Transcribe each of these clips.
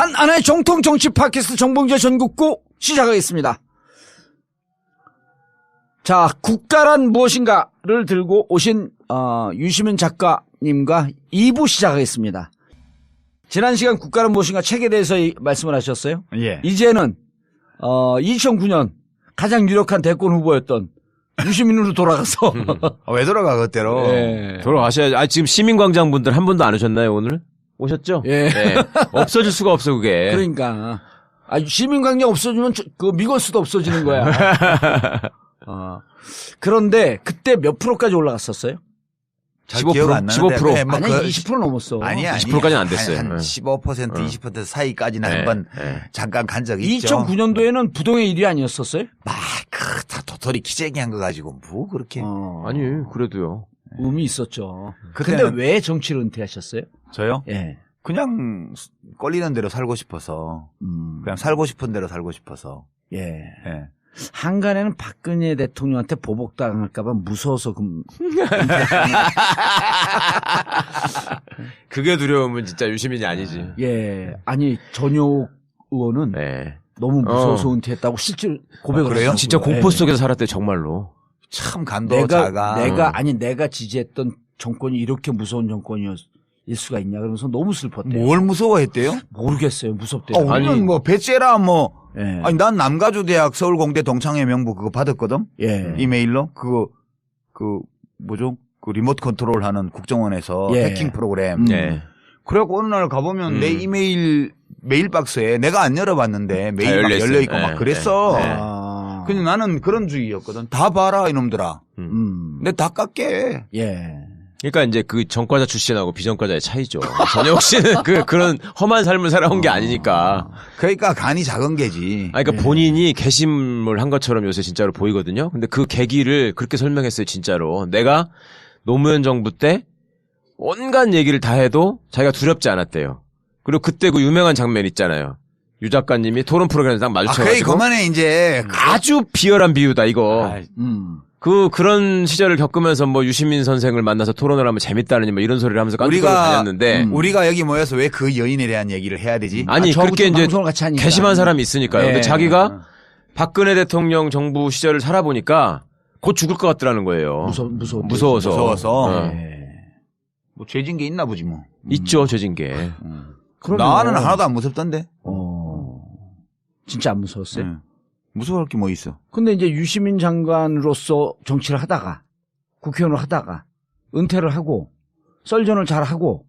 한안의 정통 정치 팟캐스트 정봉재 전국구 시작하겠습니다. 자, 국가란 무엇인가를 들고 오신 유시민 작가님과 2부 시작하겠습니다. 지난 시간 국가란 무엇인가 책에 대해서 말씀을 하셨어요. 예. 이제는 2009년 가장 유력한 대권 후보였던 유시민으로 돌아가서 왜 돌아가 그때로? 예. 돌아가셔야지. 지금 시민광장 분들 한 분도 안 오셨나요 오늘? 오셨죠? 예. 네. 없어질 수가 없어 그게. 그러니까 시민광장 없어지면 그 미걸수도 없어지는 거야. 그런데 그때 몇 프로까지 올라갔었어요? 잘 15%? 기억 안 나는데 15%? 네, 뭐 아니, 그 20% 넘었어. 아니야. 20%까지는 안 됐어요. 한 15%, 20% 사이까지는 네. 한번 네. 잠깐 간 적이 있죠. 2009년도에는 부동의 1위 아니었었어요? 다 도토리 키재기 한 거 가지고 뭐 그렇게. 아니 그래도요. 의미 있었죠. 근데 그때는 왜 정치를 은퇴하셨어요? 저요? 예. 그냥 꼴리는 대로 살고 싶어서. 그냥 살고 싶은 대로 살고 싶어서. 예. 예. 한간에는 박근혜 대통령한테 보복당할까봐 무서워서 그게 두려움은 진짜 유시민이 아니지. 예. 아니 전효 의원은 네. 너무 무서워서 은퇴했다고 실제로 고백을 그래요? 하셨어요. 진짜 공포 속에서 살았대 정말로. 참 간도 작아. 내가 지지했던 정권이 이렇게 무서운 정권이었을 수가 있냐 그러면서 너무 슬펐대요. 뭘 무서워했대요? 모르겠어요. 무섭대요. 우리는 아니. 뭐 배째라 뭐. 예. 아니 난 남가주대학 서울공대 동창회 명부 그거 받았거든. 예. 이메일로 그 뭐죠? 그 리모트 컨트롤하는 국정원에서 예. 해킹 프로그램. 네. 그래갖고 어느 날 가보면 내 이메일 메일 박스에 내가 안 열어봤는데 메일 막 열려있어요. 열려 있고 막 네. 그랬어. 네. 근데 나는 그런 주의였거든. 다 봐라 이놈들아. 근데 다 깎게. 예. 그러니까 이제 그 전과자 출신하고 비전과자의 차이죠. 전혁 씨는 그런 험한 삶을 살아온 게 아니니까. 그러니까 간이 작은 게지. 아니, 그러니까 본인이 개심을 한 것처럼 요새 진짜로 보이거든요. 근데 그 계기를 그렇게 설명했어요, 진짜로. 내가 노무현 정부 때 온갖 얘기를 다 해도 자기가 두렵지 않았대요. 그리고 그때 그 유명한 장면 있잖아요. 유 작가님이 토론 프로그램에서 딱 마주쳐가지고. 그만해 이제. 아주 비열한 비유다, 이거. 그런 시절을 겪으면서 뭐 유시민 선생을 만나서 토론을 하면 재밌다느니 뭐 이런 소리를 하면서 깐죽거리고 다녔는데. 우리가 여기 모여서 왜 그 여인에 대한 얘기를 해야 되지? 아니, 그렇게 이제 방송을 같이 하니까. 개심한 사람이 있으니까요. 근데 예. 자기가 박근혜 대통령 정부 시절을 살아보니까 곧 죽을 것 같더라는 거예요. 무서워서. 예. 뭐 죄진 게 있나 보지 뭐. 있죠, 죄진 게. 나는 하나도 안 무섭던데. 진짜 안 무서웠어요? 무서울 게 뭐 있어. 근데 이제 유시민 장관으로서 정치를 하다가 국회의원을 하다가 은퇴를 하고 썰전을 잘 하고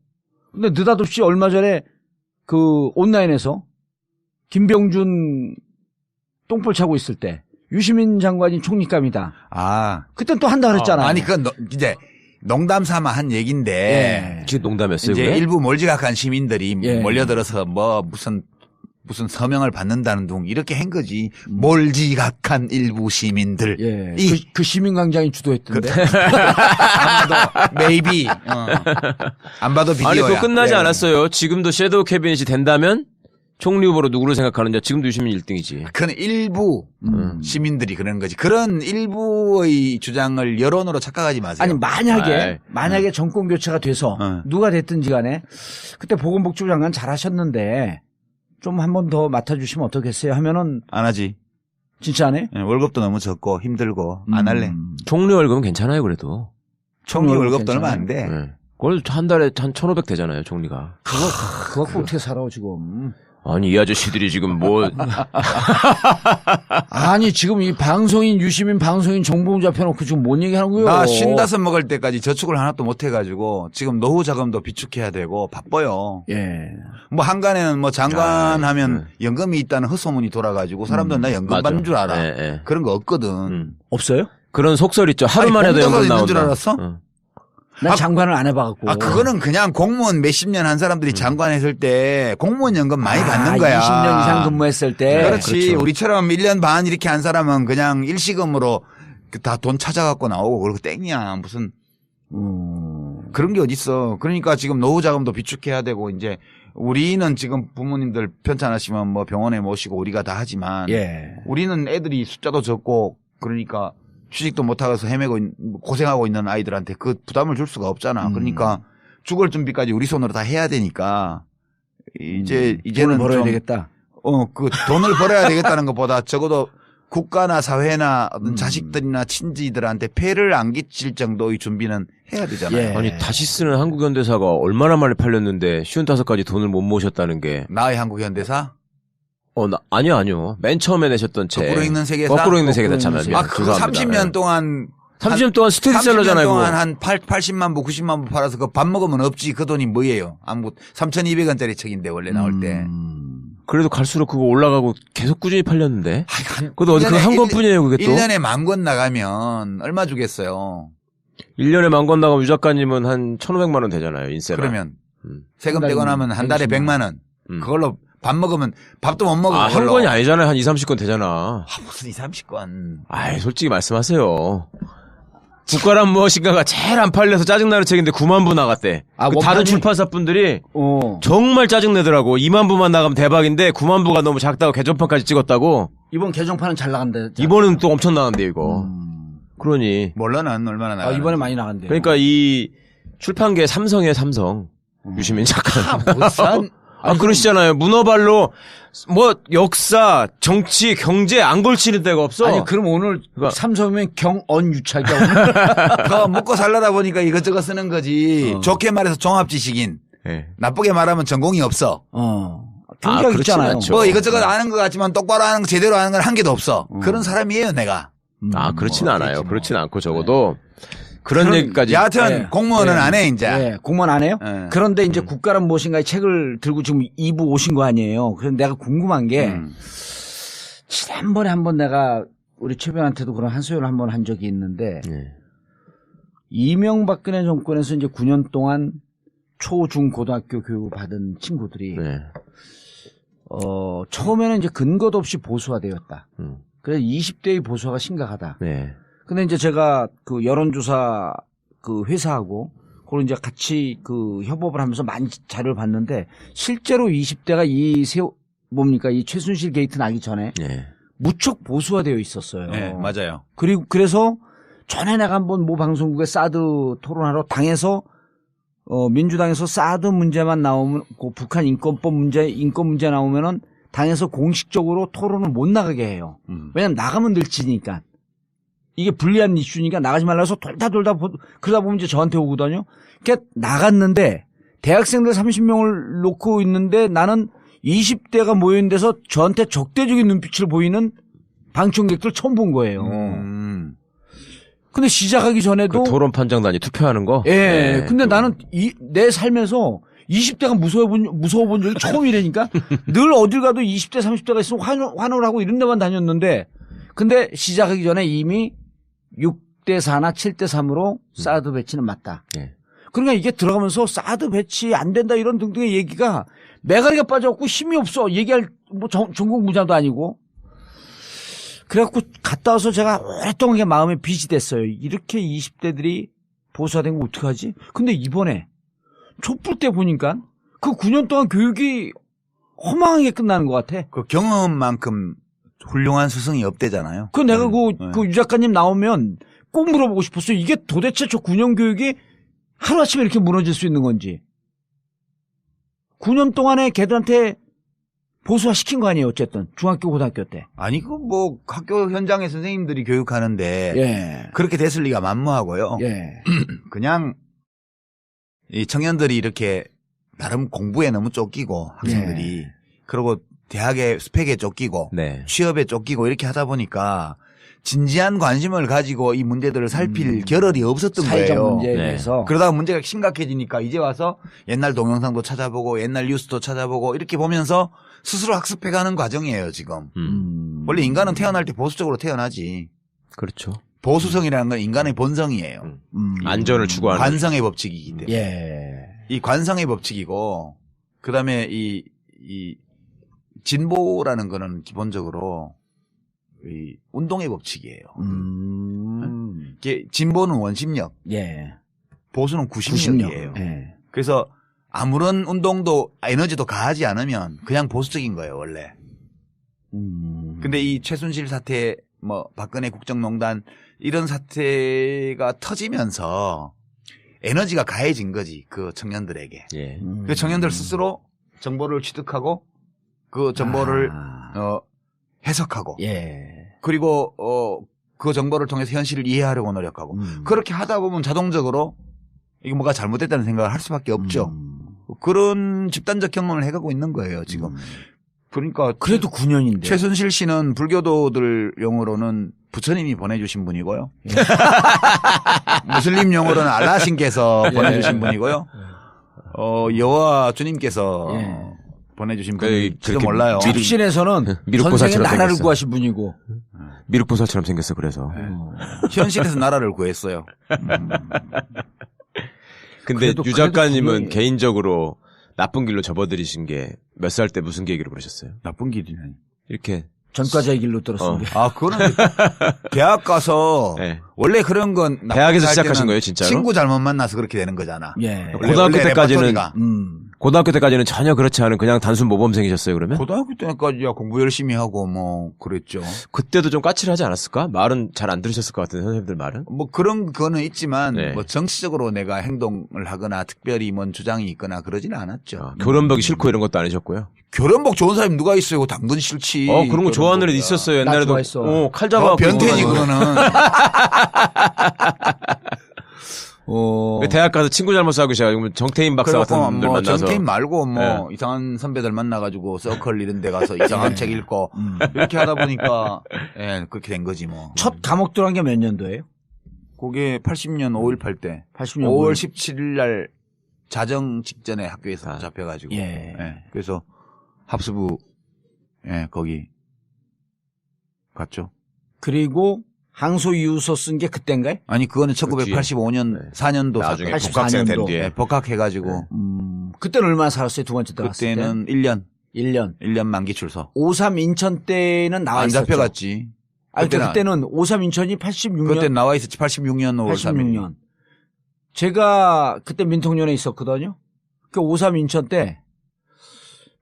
근데 느닷없이 얼마 전에 그 온라인에서 김병준 똥볼 차고 있을 때 유시민 장관이 총리감이다. 그땐 또 한다 그랬잖아요. 아니 그건 이제 농담 삼아 한 얘기인데. 예. 그게 농담이었어요. 이제 그게? 일부 몰지각한 시민들이 예. 몰려들어서 뭐 무슨 서명을 받는다는 둥 이렇게 한 거지. 몰지각한 일부 시민들. 예. 이 그 시민광장이 주도했던데. 아마도 maybe 안 봐도 비디오야. 아니, 그거 끝나지 예. 않았어요. 지금도 섀도우 캐비닛이 된다면 총리 후보로 누구를 생각하느냐. 지금도 유시민 1등이지. 그건 일부 시민들이 그런 거지. 그런 일부의 주장을 여론으로 착각하지 마세요. 아니 만약에 정권 교체가 돼서 누가 됐든지 간에 그때 보건복지부 장관 잘하셨는데 좀 한 번 더 맡아주시면 어떻겠어요 하면은 안 하지. 진짜 안 해? 예, 월급도 너무 적고 힘들고 안 할래. 총리 월급은 괜찮아요, 그래도. 총리 월급도 괜찮아요. 얼마 안 돼. 네. 그걸 한 달에 한 1,500 되잖아요, 총리가. 그거 갖고 어떻게 살아 지금? 아니, 이 아저씨들이 지금 뭐. 아니 지금 이 방송인 유시민 방송인 정봉주 앞에놓고 지금 뭔 얘기하는 거예요? 나 55 먹을 때까지 저축을 하나도 못 해가지고 지금 노후 자금도 비축해야 되고 바빠요. 예. 뭐 한간에는 뭐 장관 하면 연금이 있다는 헛소문이 돌아가지고 사람들은 나 연금 맞아. 받는 줄 알아. 예, 예. 그런 거 없거든. 없어요? 그런 속설 있죠. 하루만 해도 공짜가 연금 있는 나온다. 줄 알았어? 응. 난 장관을 안 해봐갖고. 그거는 그냥 공무원 몇십 년 한 사람들이 장관 했을 때 공무원 연금 많이 받는 거야. 20년 이상 근무했을 때. 그렇지. 그렇죠. 우리처럼 1년 반 이렇게 한 사람은 그냥 일시금으로 다 돈 찾아갖고 나오고 그리고 땡이야. 무슨 그런 게 어딨어. 그러니까 지금 노후 자금도 비축해야 되고 이제 우리는 지금 부모님들 편찮으시면 뭐 병원에 모시고 우리가 다 하지만 예. 우리는 애들이 숫자도 적고 그러니까 취직도 못하고서 헤매고 고생하고 있는 아이들한테 그 부담을 줄 수가 없잖아. 그러니까 죽을 준비까지 우리 손으로 다 해야 되니까 이제는 벌어야 좀 되겠다. 그 돈을 벌어야 되겠다는 것보다 적어도 국가나 사회나 어떤 자식들이나 친지들한테 폐를 안 끼칠 정도의 준비는 해야 되잖아요. 예. 아니 다시 쓰는 한국현대사가 얼마나 만에 팔렸는데 55가지 돈을 못 모으셨다는 게 나의 한국 현대사? 아니요. 맨 처음에 내셨던 책. 거꾸로 읽는 세계사? 거꾸로 읽는 세계사 거꾸로 참. 읽는 미안, 그거 죄송합니다. 30년 동안 30년 동안 스테디셀러잖아요. 30년 동안 그거. 한 80만 부, 90만 부 팔아서 그 밥 먹으면 없지. 그 돈이 뭐예요? 아무 3,200원짜리 책인데 원래 나올 때. 그래도 갈수록 그거 올라가고 계속 꾸준히 팔렸는데. 한 그것도 어디 한 권뿐이에요, 그게 또. 1년에 10,000권 나가면 얼마 주겠어요? 1년에 10,000권 나가면 유 작가님은 한 1,500만 원 되잖아요, 인세가. 그러면 음. 세금 한 달에 떼고 나면 한 달에 100만 원. 그걸로 밥 먹으면 밥도 못 먹어. 한 그걸로. 권이 아니잖아요. 한 2, 30권 되잖아. 무슨 2, 30권. 아이, 솔직히 말씀하세요. 국가란 무엇인가가 제일 안 팔려서 짜증나는 책인데 9만 부 나갔대. 아, 그 다른 원판이? 출판사 분들이 어. 정말 짜증내더라고. 2만 부만 나가면 대박인데 9만 부가 너무 작다고 개정판까지 찍었다고. 이번 개정판은 잘 나간대. 이번은 또 엄청 나간대 이거. 그러니. 몰라는 얼마나 나가. 이번에 많이 나간대. 그러니까 이 출판계 삼성이에요, 삼성. 유시민 작가. 무슨 그러시잖아요. 문어발로 뭐 역사, 정치, 경제 안 걸치는 데가 없어. 아니 그럼 오늘 그러니까- 삼성이면 경언유착이야 오늘. 그거 먹고 살려다 보니까 이것저것 쓰는 거지. 좋게 말해서 종합지식인. 예. 나쁘게 말하면 전공이 없어. 경제학 그렇진 있잖아요. 않죠. 뭐 이것저것 아는 것 같지만 똑바로 아는 거 제대로 아는 건 한 개도 없어. 그런 사람이에요 내가. 그렇진 않아요. 그렇진 않고 적어도 그런 얘기까지. 여하튼 예. 공무원은 예. 안 해 이제. 예, 공무원 안 해요? 예. 그런데 이제 국가란 무엇인가의 책을 들고 지금 2부 오신 거 아니에요. 그래서 내가 궁금한 게 지난번에 한번 내가 우리 최변한테도 그런 한소연을 한번 한 적이 있는데 예. 이명박근혜 정권에서 이제 9년 동안 초, 중, 고등학교 교육을 받은 친구들이 네. 처음에는 이제 근거도 없이 보수화되었다. 음. 그래서 20대의 보수화가 심각하다. 네. 근데 이제 제가 그 여론조사 그 회사하고 그걸 이제 같이 그 협업을 하면서 많이 자료를 봤는데 실제로 20대가 이 최순실 게이트 나기 전에 예. 무척 보수화되어 있었어요. 네, 맞아요. 그리고 그래서 전에 내가 한번 모 방송국에 사드 토론하러 당에서 민주당에서 사드 문제만 나오면 그 북한 인권 문제 나오면은 당에서 공식적으로 토론을 못 나가게 해요. 왜냐면 나가면 늘지니까. 이게 불리한 이슈니까 나가지 말라 해서 돌다 그러다 보면 이제 저한테 오거든요. 그러니까 나갔는데 대학생들 30명을 놓고 있는데 나는 20대가 모인 데서 저한테 적대적인 눈빛을 보이는 방청객들 처음 본 거예요. 근데 시작하기 전에도 그 토론 판정단이 투표하는 거? 예. 네. 근데 나는 내 삶에서 20대가 무서워 본 적이 처음이라니까 늘 어딜 가도 20대 30대가 있으면 환호를 하고 이런 데만 다녔는데 근데 시작하기 전에 이미 6대 4나 7대 3으로 사드 배치는 맞다. 예. 그러니까 이게 들어가면서 사드 배치 안 된다 이런 등등의 얘기가 매가리가 빠져갖고 힘이 없어. 얘기할 뭐 전국 무자도 아니고. 그래갖고 갔다 와서 제가 오랫동안 마음에 빚이 됐어요. 이렇게 20대들이 보수화된 거 어떡하지? 근데 이번에 촛불 때 보니까 그 9년 동안 교육이 허망하게 끝나는 것 같아. 그 경험만큼 훌륭한 스승이 없대잖아요. 그 내가 그 유 작가님 나오면 꼭 물어보고 싶었어요. 이게 도대체 저 9년 교육이 하루아침에 이렇게 무너질 수 있는 건지. 9년 동안에 걔들한테 보수화 시킨 거 아니에요. 어쨌든 중학교 고등학교 때. 아니 그 뭐 학교 현장에 선생님들이 교육하는데 예. 그렇게 됐을 리가 만무하고요. 예. 그냥 이 청년들이 이렇게 나름 공부에 너무 쫓기고 학생들이 그리고 대학의 스펙에 쫓기고 네. 취업에 쫓기고 이렇게 하다 보니까 진지한 관심을 가지고 이 문제들을 살필 겨를이 없었던 사회적 거예요. 문제에 네. 대해서. 그러다가 문제가 심각해지니까 이제 와서 옛날 동영상도 찾아보고 옛날 뉴스도 찾아보고 이렇게 보면서 스스로 학습해가는 과정이에요 지금. 원래 인간은 태어날 때 보수적으로 태어나지. 그렇죠. 보수성이라는 건 인간의 본성이에요. 안전을 추구하는. 관성의 법칙이기 때문에. 예. 이 관성의 법칙이고 그다음에 이 진보라는 거는 기본적으로 이 운동의 법칙이에요. 이게 진보는 원심력, 예. 보수는 구심력이에요. 예. 그래서 아무런 운동도 에너지도 가하지 않으면 그냥 보수적인 거예요, 원래. 근데 이 최순실 사태, 뭐 박근혜 국정농단 이런 사태가 터지면서 에너지가 가해진 거지, 그 청년들에게. 예. 그 청년들 스스로 정보를 취득하고 그 정보를 해석하고 예. 그리고 그 정보를 통해서 현실을 이해하려고 노력하고 그렇게 하다 보면 자동적으로 이게 뭐가 잘못됐다는 생각을 할 수밖에 없죠. 그런 집단적 경험을 해가고 있는 거예요 지금. 그러니까 그래도 9년인데. 최순실 씨는 불교도들 용어로는 부처님이 보내주신 분이고요. 무슬림 용어로는 알라신께서 보내주신 분이고요. 여호와 주님께서 보내주신 분일지도 그렇게 몰라요. 잡신에서는 전생에 미륵보살처럼 나라를 생겼어. 구하신 분이고. 미륵보살처럼 생겼어 그래서. 현실에서 나라를 구했어요. 근데 그래도 유 작가님은 분명히- 개인적으로 나쁜 길로 접어들이신 게 몇 살 때 무슨 계기로 그러셨어요? 나쁜 길이네. 이렇게 전과자의 길로 들었습니다. 아, 그거는 대학 가서 네. 원래 그런 건 나쁜 대학에서 할 시작하신 때는 거예요, 진짜로? 친구 잘못 만나서 그렇게 되는 거잖아. 예. 고등학교 때까지는 레퍼토리가. 고등학교 때까지는 전혀 그렇지 않은 그냥 단순 모범생이셨어요 그러면? 고등학교 때까지야 공부 열심히 하고 뭐 그랬죠. 그때도 좀 까칠하지 않았을까? 말은 잘 안 들으셨을 것 같은데 선생님들 말은? 뭐 그런 거는 있지만 네. 뭐 정치적으로 내가 행동을 하거나 특별히 뭔 주장이 있거나 그러지는 않았죠. 교련복이 싫고 이런 것도 아니셨고요. 결혼복 좋은 사람이 누가 있어요? 당근 싫지. 그런 거 좋아하는 애들 있었어요 옛날에도. 좋아했어. 칼 잡아. 변태지 그거는. 대학 가서 친구 잘못 사귀고 시작하고 정태인 박사 같은 그래갖고 분들 뭐 만나서. 전태인 말고 뭐 네. 이상한 선배들 만나가지고 서클 이런 데 가서 이상한 책 읽고 이렇게 하다 보니까 예 그렇게 된 거지 뭐. 첫 감옥 들어간 게 몇 년도예요? 그게 80년 5.18 때 80년 5월 17일 날 자정 직전에 학교에서 아. 잡혀가지고 예. 그래서 합수부 거기 갔죠. 그리고 항소 이유서 쓴 게 그때인가요? 아니 그거는 그 1985년 네. 4년도 나중에 사건. 84 복학생 된 년도. 뒤에. 복학해가지고 그때는 얼마나 살았어요? 두 번째 들어갔을 때? 그때는 1년 1년. 만기 출소. 53 인천 때는 나와 안 있었죠. 잡혀갔지. 아니, 그때는 53 인천이 86년. 그때 나와 있었지. 86년 5월 3일. 86년. 제가 그때 민통년에 있었거든요. 그 53 인천 때,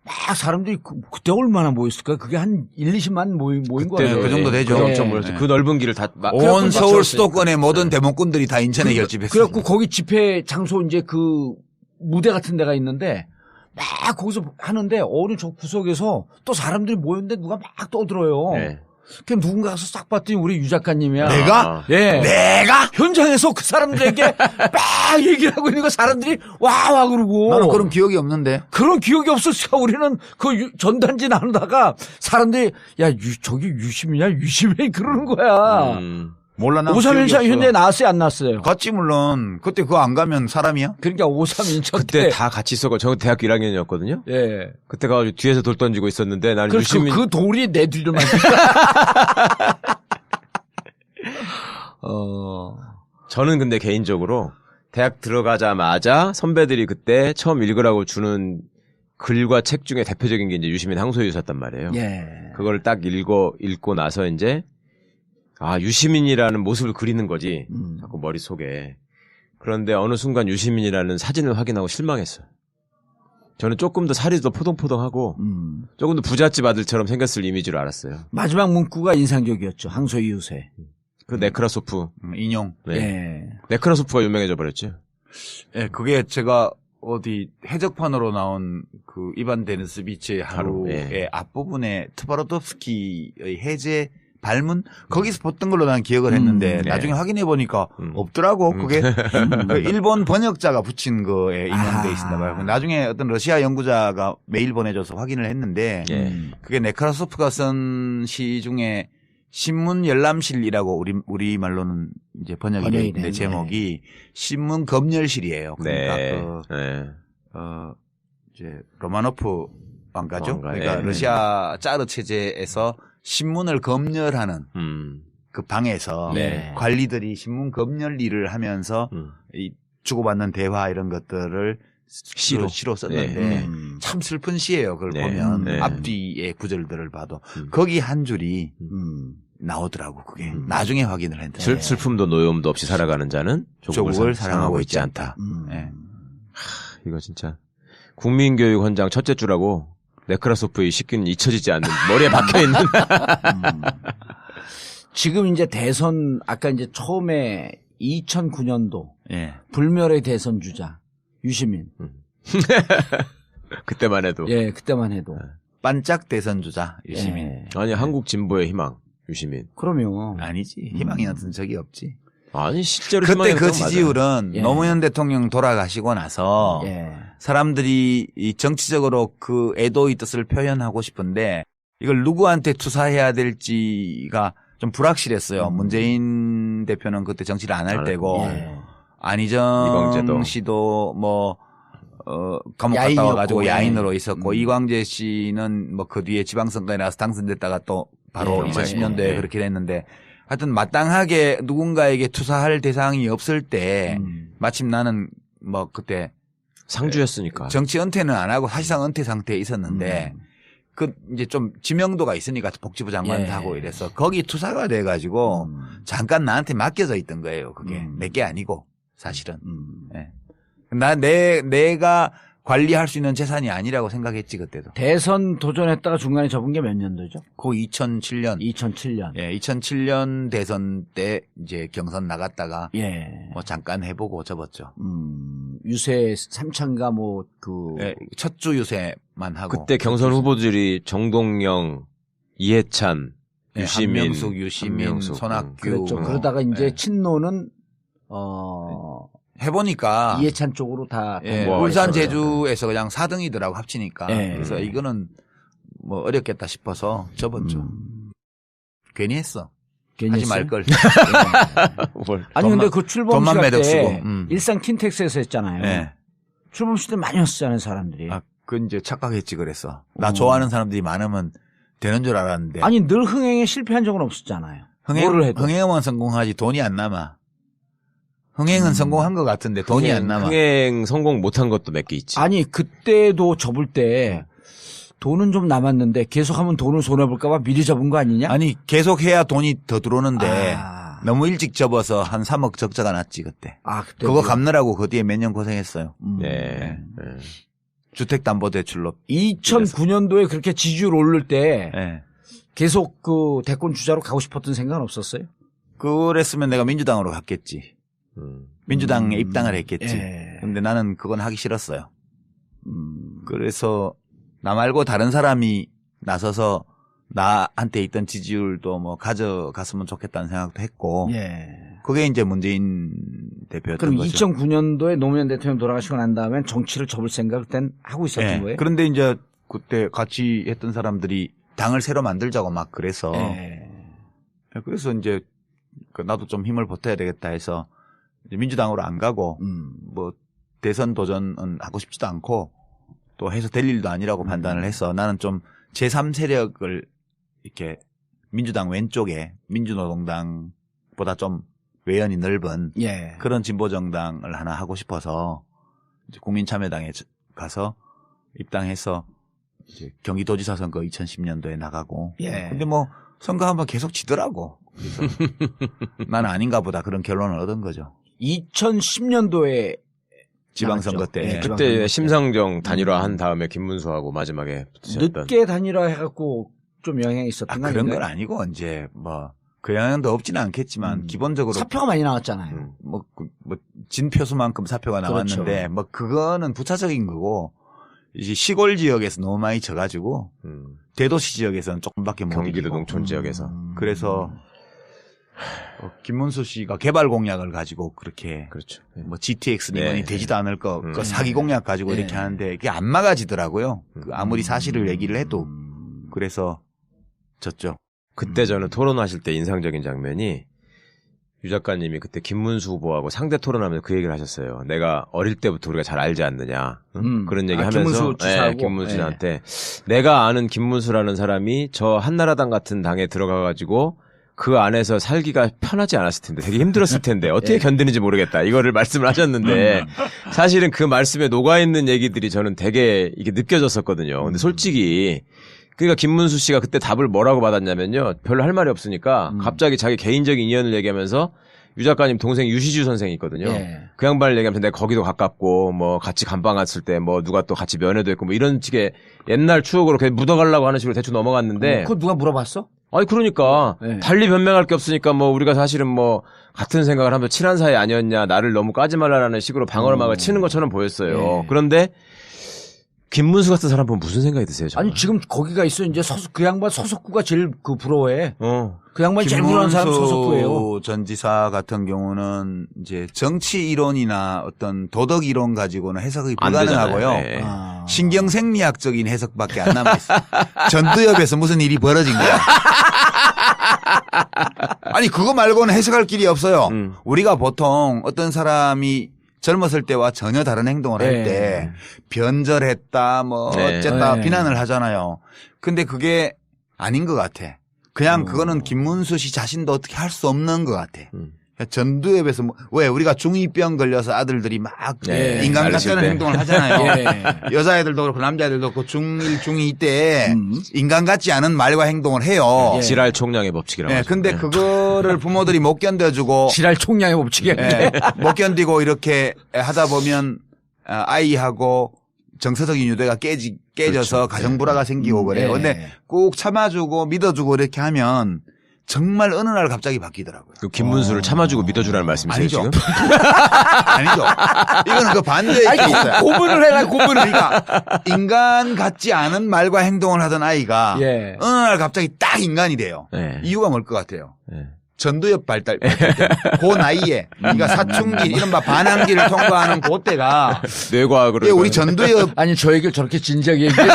막 사람들이 그때 얼마나 모였을까? 그게 한 1, 20만 모인 거예요. 그 정도 되죠. 그때 네. 엄청 모였죠. 그 넓은 길을 다 온 서울 막 수도권의 모든 대목꾼들이 다 인천에 결집했어요. 그래갖고 거기 집회 장소 이제 그 무대 같은 데가 있는데 막 거기서 하는데 어느 저 구석에서 또 사람들이 모였는데 누가 막 떠들어요. 네. 그 누군가 가서 싹 봤더니 우리 유 작가님이야. 내가? 예. 내가? 현장에서 그 사람들에게 막 얘기를 하고 있는 거 사람들이 와 그러고. 나는 그런 기억이 없는데. 그런 기억이 없었어. 우리는 그 전단지 나누다가 사람들이 야 저기 유심이냐 유심해 그러는 거야. 몰라 나. 53 인천 현대에 나왔어요 안 나왔어요? 갔지 물론. 그때 그거 안 가면 사람이야? 그러니까 53 인천 그때 때. 다 같이 있었고 저 대학교 1학년이었거든요. 예. 그때 가가지고 뒤에서 돌 던지고 있었는데 나는 그래서 유시민 그 돌이 내 뒤를 만든 저는 근데 개인적으로 대학 들어가자마자 선배들이 그때 처음 읽으라고 주는 글과 책 중에 대표적인 게 이제 유시민 항소유서였단 말이에요. 예. 그걸 딱 읽고 나서 이제 유시민이라는 모습을 그리는 거지. 자꾸 머릿속에. 그런데 어느 순간 유시민이라는 사진을 확인하고 실망했어요. 저는 조금 더 살이 더 포동포동하고 조금 더 부잣집 아들처럼 생겼을 이미지로 알았어요. 마지막 문구가 인상적이었죠. 항소 이웃에. 그 네크라소프. 인용. 네. 예. 네크라소프가 유명해져 버렸죠. 예, 그게 제가 어디 해적판으로 나온 그 이반 데니스비치의 하루의 예. 앞부분에 트바로tov스키의 해제 발문 거기서 봤던 걸로 난 기억을 했는데 네. 나중에 확인해 보니까 없더라고. 그게 그 일본 번역자가 붙인 거에 인용돼 있었나 봐요. 나중에 어떤 러시아 연구자가 메일 보내줘서 확인을 했는데 예. 그게 네크라소프가 쓴 시 중에 신문 열람실이라고 우리 말로는 이제 번역이 되어 있는데 되네. 제목이 신문 검열실이에요. 그러니까 네. 그 네. 이제 로마노프 왕가죠. 왕가, 그러니까 예. 러시아 짜르 체제에서 신문을 검열하는 그 방에서 네. 관리들이 신문 검열 일을 하면서 이 주고받는 대화 이런 것들을 시로 썼는데 네. 참 슬픈 시예요. 그걸 네. 보면 네. 앞뒤의 구절들을 봐도 거기 한 줄이 나오더라고. 그게 나중에 확인을 했는데 슬픔도 노여움도 없이 살아가는 자는 조국을 사랑하고 있지 않다. 네. 이거 진짜 국민교육 헌장 첫째 주라고 네크라소프의 시기는 잊혀지지 않는 머리에 박혀있는 지금 이제 대선 아까 이제 처음에 2009년도 예. 불멸의 대선 주자 유시민. 그때만 해도. 예, 그때만 해도. 반짝 대선 주자 유시민. 예. 아니 한국 진보의 희망 유시민. 그럼요. 아니지 희망이 나던 적이 없지. 아니 실제로 그때 희망이 그 없던 건 지지율은 예. 노무현 대통령 돌아가시고 나서 예. 사람들이 이 정치적으로 그 애도의 뜻을 표현하고 싶은데 이걸 누구한테 투사해야 될지가 좀 불확실했어요. 문재인 대표는 그때 정치를 안 할 안 때고 예. 안희정 이광재도. 씨도 뭐 감옥 갔다 야인이었고, 와가지고 예. 야인으로 있었고 이광재 씨는 뭐 그 뒤에 지방선거에 나서 당선됐다가 또 바로 예, 2010년도에 예. 그렇게 됐는데 하여튼 마땅하게 누군가에게 투사할 대상이 없을 때 마침 나는 뭐 그때 상주였으니까. 정치 은퇴는 안 하고 사실상 은퇴 상태에 있었는데 그 이제 좀 지명도가 있으니까 복지부 장관도 예. 하고 이래서 거기 투사가 돼가지고 잠깐 나한테 맡겨져 있던 거예요. 그게 내게 아니고 사실은. 예. 내가 관리할 수 있는 재산이 아니라고 생각했지 그때도. 대선 도전했다가 중간에 접은 게 몇 년도죠? 그 2007년. 2007년. 예, 2007년 대선 때 이제 경선 나갔다가 예. 뭐 잠깐 해보고 접었죠. 유세 삼창가 뭐 예, 첫 주 유세만 하고. 그때 경선 후보들이 정동영, 이해찬, 예, 유시민, 한명숙, 유시민, 한명숙, 손학규. 그랬죠. 뭐. 그러다가 이제 예. 친노는 해보니까 이해찬 쪽으로 다 예, 뭐 울산 있어요. 제주에서 그냥 4등이더라고 합치니까. 예. 그래서 이거는 뭐 어렵겠다 싶어서 접었죠. 괜히 했어. 괜히 하지 했어요? 말걸. 뭘. 아니 근데 그 돈만 출범식 매덕 때 쓰고, 일산 킨텍스에서 했잖아요. 예. 출범식 때 많이 왔었잖아요 사람들이. 아, 그건 이제 착각했지 그랬어. 나 좋아하는 사람들이 많으면 되는 줄 알았는데. 아니 늘 흥행에 실패한 적은 없었잖아요. 뭐를 해도. 흥행은 성공하지 돈이 안 남아. 흥행은 성공한 것 같은데 돈이 안 남아. 흥행 성공 못한 것도 몇 개 있지. 아니 그때도 접을 때 돈은 좀 남았는데 계속하면 돈을 손해볼까봐 미리 접은 거 아니냐? 아니 계속 해야 돈이 더 들어오는데 아. 너무 일찍 접어서 한 3억 적자가 났지 그때. 아 그때 그거 갚느라고 그 뒤에 몇 년 고생했어요. 네. 주택담보대출로. 2009년도에 그렇게 지지율 오를 때 예. 계속 그 대권 주자로 가고 싶었던 생각은 없었어요? 그랬으면 내가 민주당으로 갔겠지. 민주당에 입당을 했겠지. 예. 근데 나는 그건 하기 싫었어요. 그래서 나 말고 다른 사람이 나서서 나한테 있던 지지율도 뭐 가져갔으면 좋겠다는 생각도 했고. 예. 그게 이제 문재인 대표였던 그럼 거죠. 2009년도에 노무현 대통령 돌아가시고 난 다음엔 정치를 접을 생각을 그땐 하고 있었던 예. 거예요? 그런데 이제 그때 같이 했던 사람들이 당을 새로 만들자고 막 그래서. 예. 그래서 이제 나도 좀 힘을 보태야 되겠다 해서 이제 민주당으로 안 가고 뭐 대선 도전은 하고 싶지도 않고 또 해서 될 일도 아니라고 판단을 해서 나는 좀 제3세력을 이렇게 민주당 왼쪽에 민주노동당보다 좀 외연이 넓은 예. 그런 진보정당을 하나 하고 싶어서 이제 국민참여당에 가서 입당해서 이제 경기도지사 선거 2010년도에 나가고. 예. 근데 뭐 선거 한번 계속 지더라고. 그래서 나는 아닌가 보다 그런 결론을 얻은 거죠. 2010년도에 지방선거 때. 예, 지방선거 그때 때. 심상정 단일화한 다음에 김문수하고 마지막에 붙으셨던. 늦게 단일화 해갖고 좀 영향이 있었던 거 그런 아닌가요? 건 아니고 이제 뭐 그 영향도 없지는 않겠지만 기본적으로 사표가 많이 나왔잖아요. 뭐 진표수만큼 사표가 나왔는데 그렇죠. 뭐 그거는 부차적인 거고 이제 시골 지역에서 너무 많이 져가지고 대도시 지역에서는 조금밖에 못 경기도 이기고. 농촌 지역에서. 그래서 김문수 씨가 개발 공약을 가지고 그렇게 그렇죠. 뭐 GTX 네. 니 되지도 않을 거 그 사기 공약 가지고 이렇게 하는데 이게 안 막아지더라고요. 그 아무리 사실을 얘기를 해도 그래서 졌죠. 그때 저는 토론하실 때 인상적인 장면이 유 작가님이 그때 김문수 후보하고 상대 토론하면서 그 얘기를 하셨어요. 내가 어릴 때부터 우리가 잘 알지 않느냐. 그런 얘기 하면서 김문수 지사하고? 김문수 씨한테 내가 아는 김문수라는 사람이 저 한나라당 같은 당에 들어가가지고 그 안에서 살기가 편하지 않았을 텐데 되게 힘들었을 텐데 어떻게 견디는지 모르겠다. 이거를 말씀을 하셨는데 사실은 그 말씀에 녹아있는 얘기들이 저는 되게 이게 느껴졌었거든요. 근데 솔직히 그러니까 김문수 씨가 그때 답을 뭐라고 받았냐면요. 별로 할 말이 없으니까 갑자기 자기 개인적인 인연을 얘기하면서 유 작가님 동생 유시주 선생이 있거든요. 예. 그 양반을 얘기하면서 내가 거기도 가깝고 뭐 같이 감방 갔을 때 뭐 누가 또 같이 면회도 했고 뭐 이런 식의 옛날 추억으로 그냥 묻어가려고 하는 식으로 대충 넘어갔는데 그거 누가 물어봤어? 아니 그러니까 네. 달리 변명할 게 없으니까 뭐 우리가 사실은 뭐 같은 생각을 하면서 친한 사이 아니었냐 나를 너무 까지 말라라는 식으로 방어막을 치는 것처럼 보였어요. 네. 그런데 김문수 같은 사람 보면 무슨 생각이 드세요? 저는? 아니 지금 거기가 있어 이제 그 양반 서석구가 제일 그 부러워해. 그 양반이 제일 김문수 부러워하는 사람 서석구예요. 전 지사 같은 경우는 이제 정치 이론이나 어떤 도덕 이론 가지고는 해석이 안 불가능하고요. 되잖아요. 네. 신경생리학적인 해석밖에 안 남아 있어요. 전두엽에서 무슨 일이 벌어진 거야. 아니 그거 말고는 해석할 길이 없어요. 우리가 보통 어떤 사람이 젊었을 때와 전혀 다른 행동을 할 때 변절했다 뭐 네. 어쨌다 네. 비난을 하잖아요. 근데 그게 아닌 것 같아. 그냥 그거는 김문수 씨 자신도 어떻게 할 수 없는 것 같아. 전두엽에서 왜 우리가 중2병 걸려서 아들들이 막 네. 인간 같지 알았을 않은 때. 행동을 하잖아요. 예. 여자애들도 그렇고 남자애들도 그렇고 중1, 중2 때 인간 같지 않은 말과 행동을 해요. 예. 지랄 총량의 법칙이라고. 네, 하죠. 근데 그거를 부모들이 못 견뎌주고 지랄 총량의 법칙이야. 예, 못 견디고 이렇게 하다 보면 아이하고 정서적인 유대가 깨져서 그렇죠. 가정불화가 생기고 그래요. 예. 근데 꼭 참아주고 믿어주고 이렇게 하면 정말 어느 날 갑자기 바뀌더라고요. 그 김문수를 참아주고 믿어주라는 말씀이세요 아니죠. 지금? 아니죠. 이거는 그 반대의 게 있어요. 고문을 해라 고문을. 그러니까 인간 같지 않은 말과 행동을 하던 아이가 예. 어느 날 갑자기 딱 인간이 돼요. 네. 이유가 뭘 것 같아요? 네. 전두엽 발달 때. 그 나이에 그러니까 사춘기 이른바 반항기를 통과하는 그때가 뇌과학으로. 예, 우리 이거는. 전두엽 아니 저 얘기를 저렇게 진지하게 얘기해.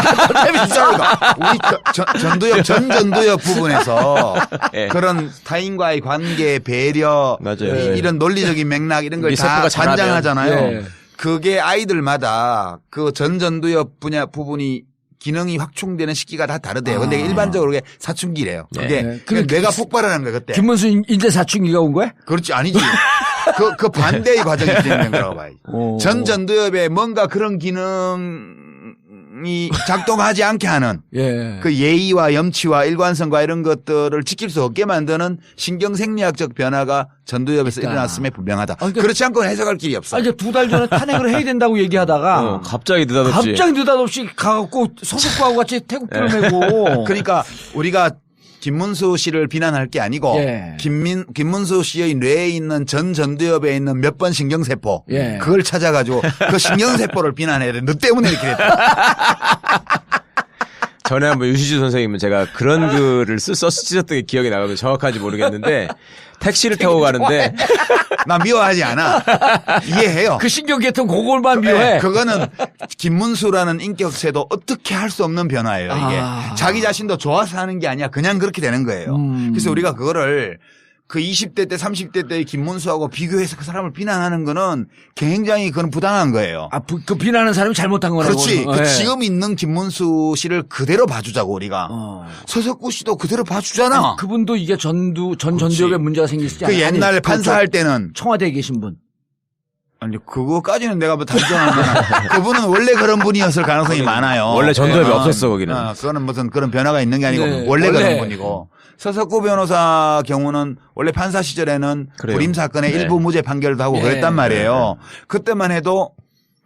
진짜로다. 우리 전두엽 전두엽 부분에서 예. 그런 타인과의 관계 배려 맞아요. 이런 논리적인 맥락 이런 걸 우리 다 세포가 자라면. 관장하잖아요. 예. 그게 아이들마다 그 전두엽 분야 부분이 기능이 확충되는 시기가 다 다르대요. 근데 일반적으로 그게 사춘기래요. 그게 네. 그게 뇌가 폭발하는 거야 그때. 김문수 인제 사춘기가 온 거야? 그렇지 아니지. 그 반대의 과정이 진행된 거라고 봐야지. 전두엽에 뭔가 그런 기능이 작동하지 않게 하는 예. 그 예의와 염치와 일관성과 이런 것들을 지킬 수 없게 만드는 신경생리학적 변화가 전두엽에서 그러니까. 일어났음에 분명하다. 그러니까. 그렇지 않고는 해석할 길이 없어. 아 이제 2달 전에 탄핵을 해야 된다고 얘기하다가 갑자기 느닷없이. 갑자기 느닷없이 가갖고 서석구하고 같이 태국불을 메고. 그러니까 우리가 김문수 씨를 비난할 게 아니고 예. 김문수 씨의 뇌에 있는 전두엽에 있는 몇 번 신경세포 예. 그걸 찾아가지고 그 신경세포를 비난해야 돼. 너 때문에 이렇게 됐다. 전에 한번 유시주 선생님은 제가 그런 글을 썼었던 게 기억이 나거든요. 정확한지 모르겠는데 택시를 타고 가는데 나 미워하지 않아. 이해해요. 그 신경계통 그걸만 미워해. 네, 그거는 김문수라는 인격체도 어떻게 할 수 없는 변화예요. 이게 자기 자신도 좋아서 하는 게 아니야. 그냥 그렇게 되는 거예요. 그래서 우리가 그거를 그 20대 때 30대 때의 김문수하고 비교해서 그 사람을 비난하는 거는 굉장히 그건 부당한 거예요. 아, 그 비난하는 사람이 잘못한 거라고. 그렇지. 그 예. 지금 있는 김문수 씨를 그대로 봐주자고 우리가. 서석구 씨도 그대로 봐주잖아. 아니, 그분도 이게 전두엽에 문제가 생기시지 그 않아요? 옛날에 아니, 판사할 때는 청와대에 계신 분. 아니 그거까지는 내가 뭐 단정하면 그분은 원래 그런 분이었을 가능성이 많아요. 원래 전두엽이 네. 없었어 거기는. 그거는 무슨 그런 변화가 있는 게 아니고 네, 원래 원래. 그런 분이고 서석구 변호사 경우는 원래 판사 시절에는 그래요. 불임 사건에 네. 일부 무죄 판결도 하고 네. 그랬단 말이에요. 그때만 해도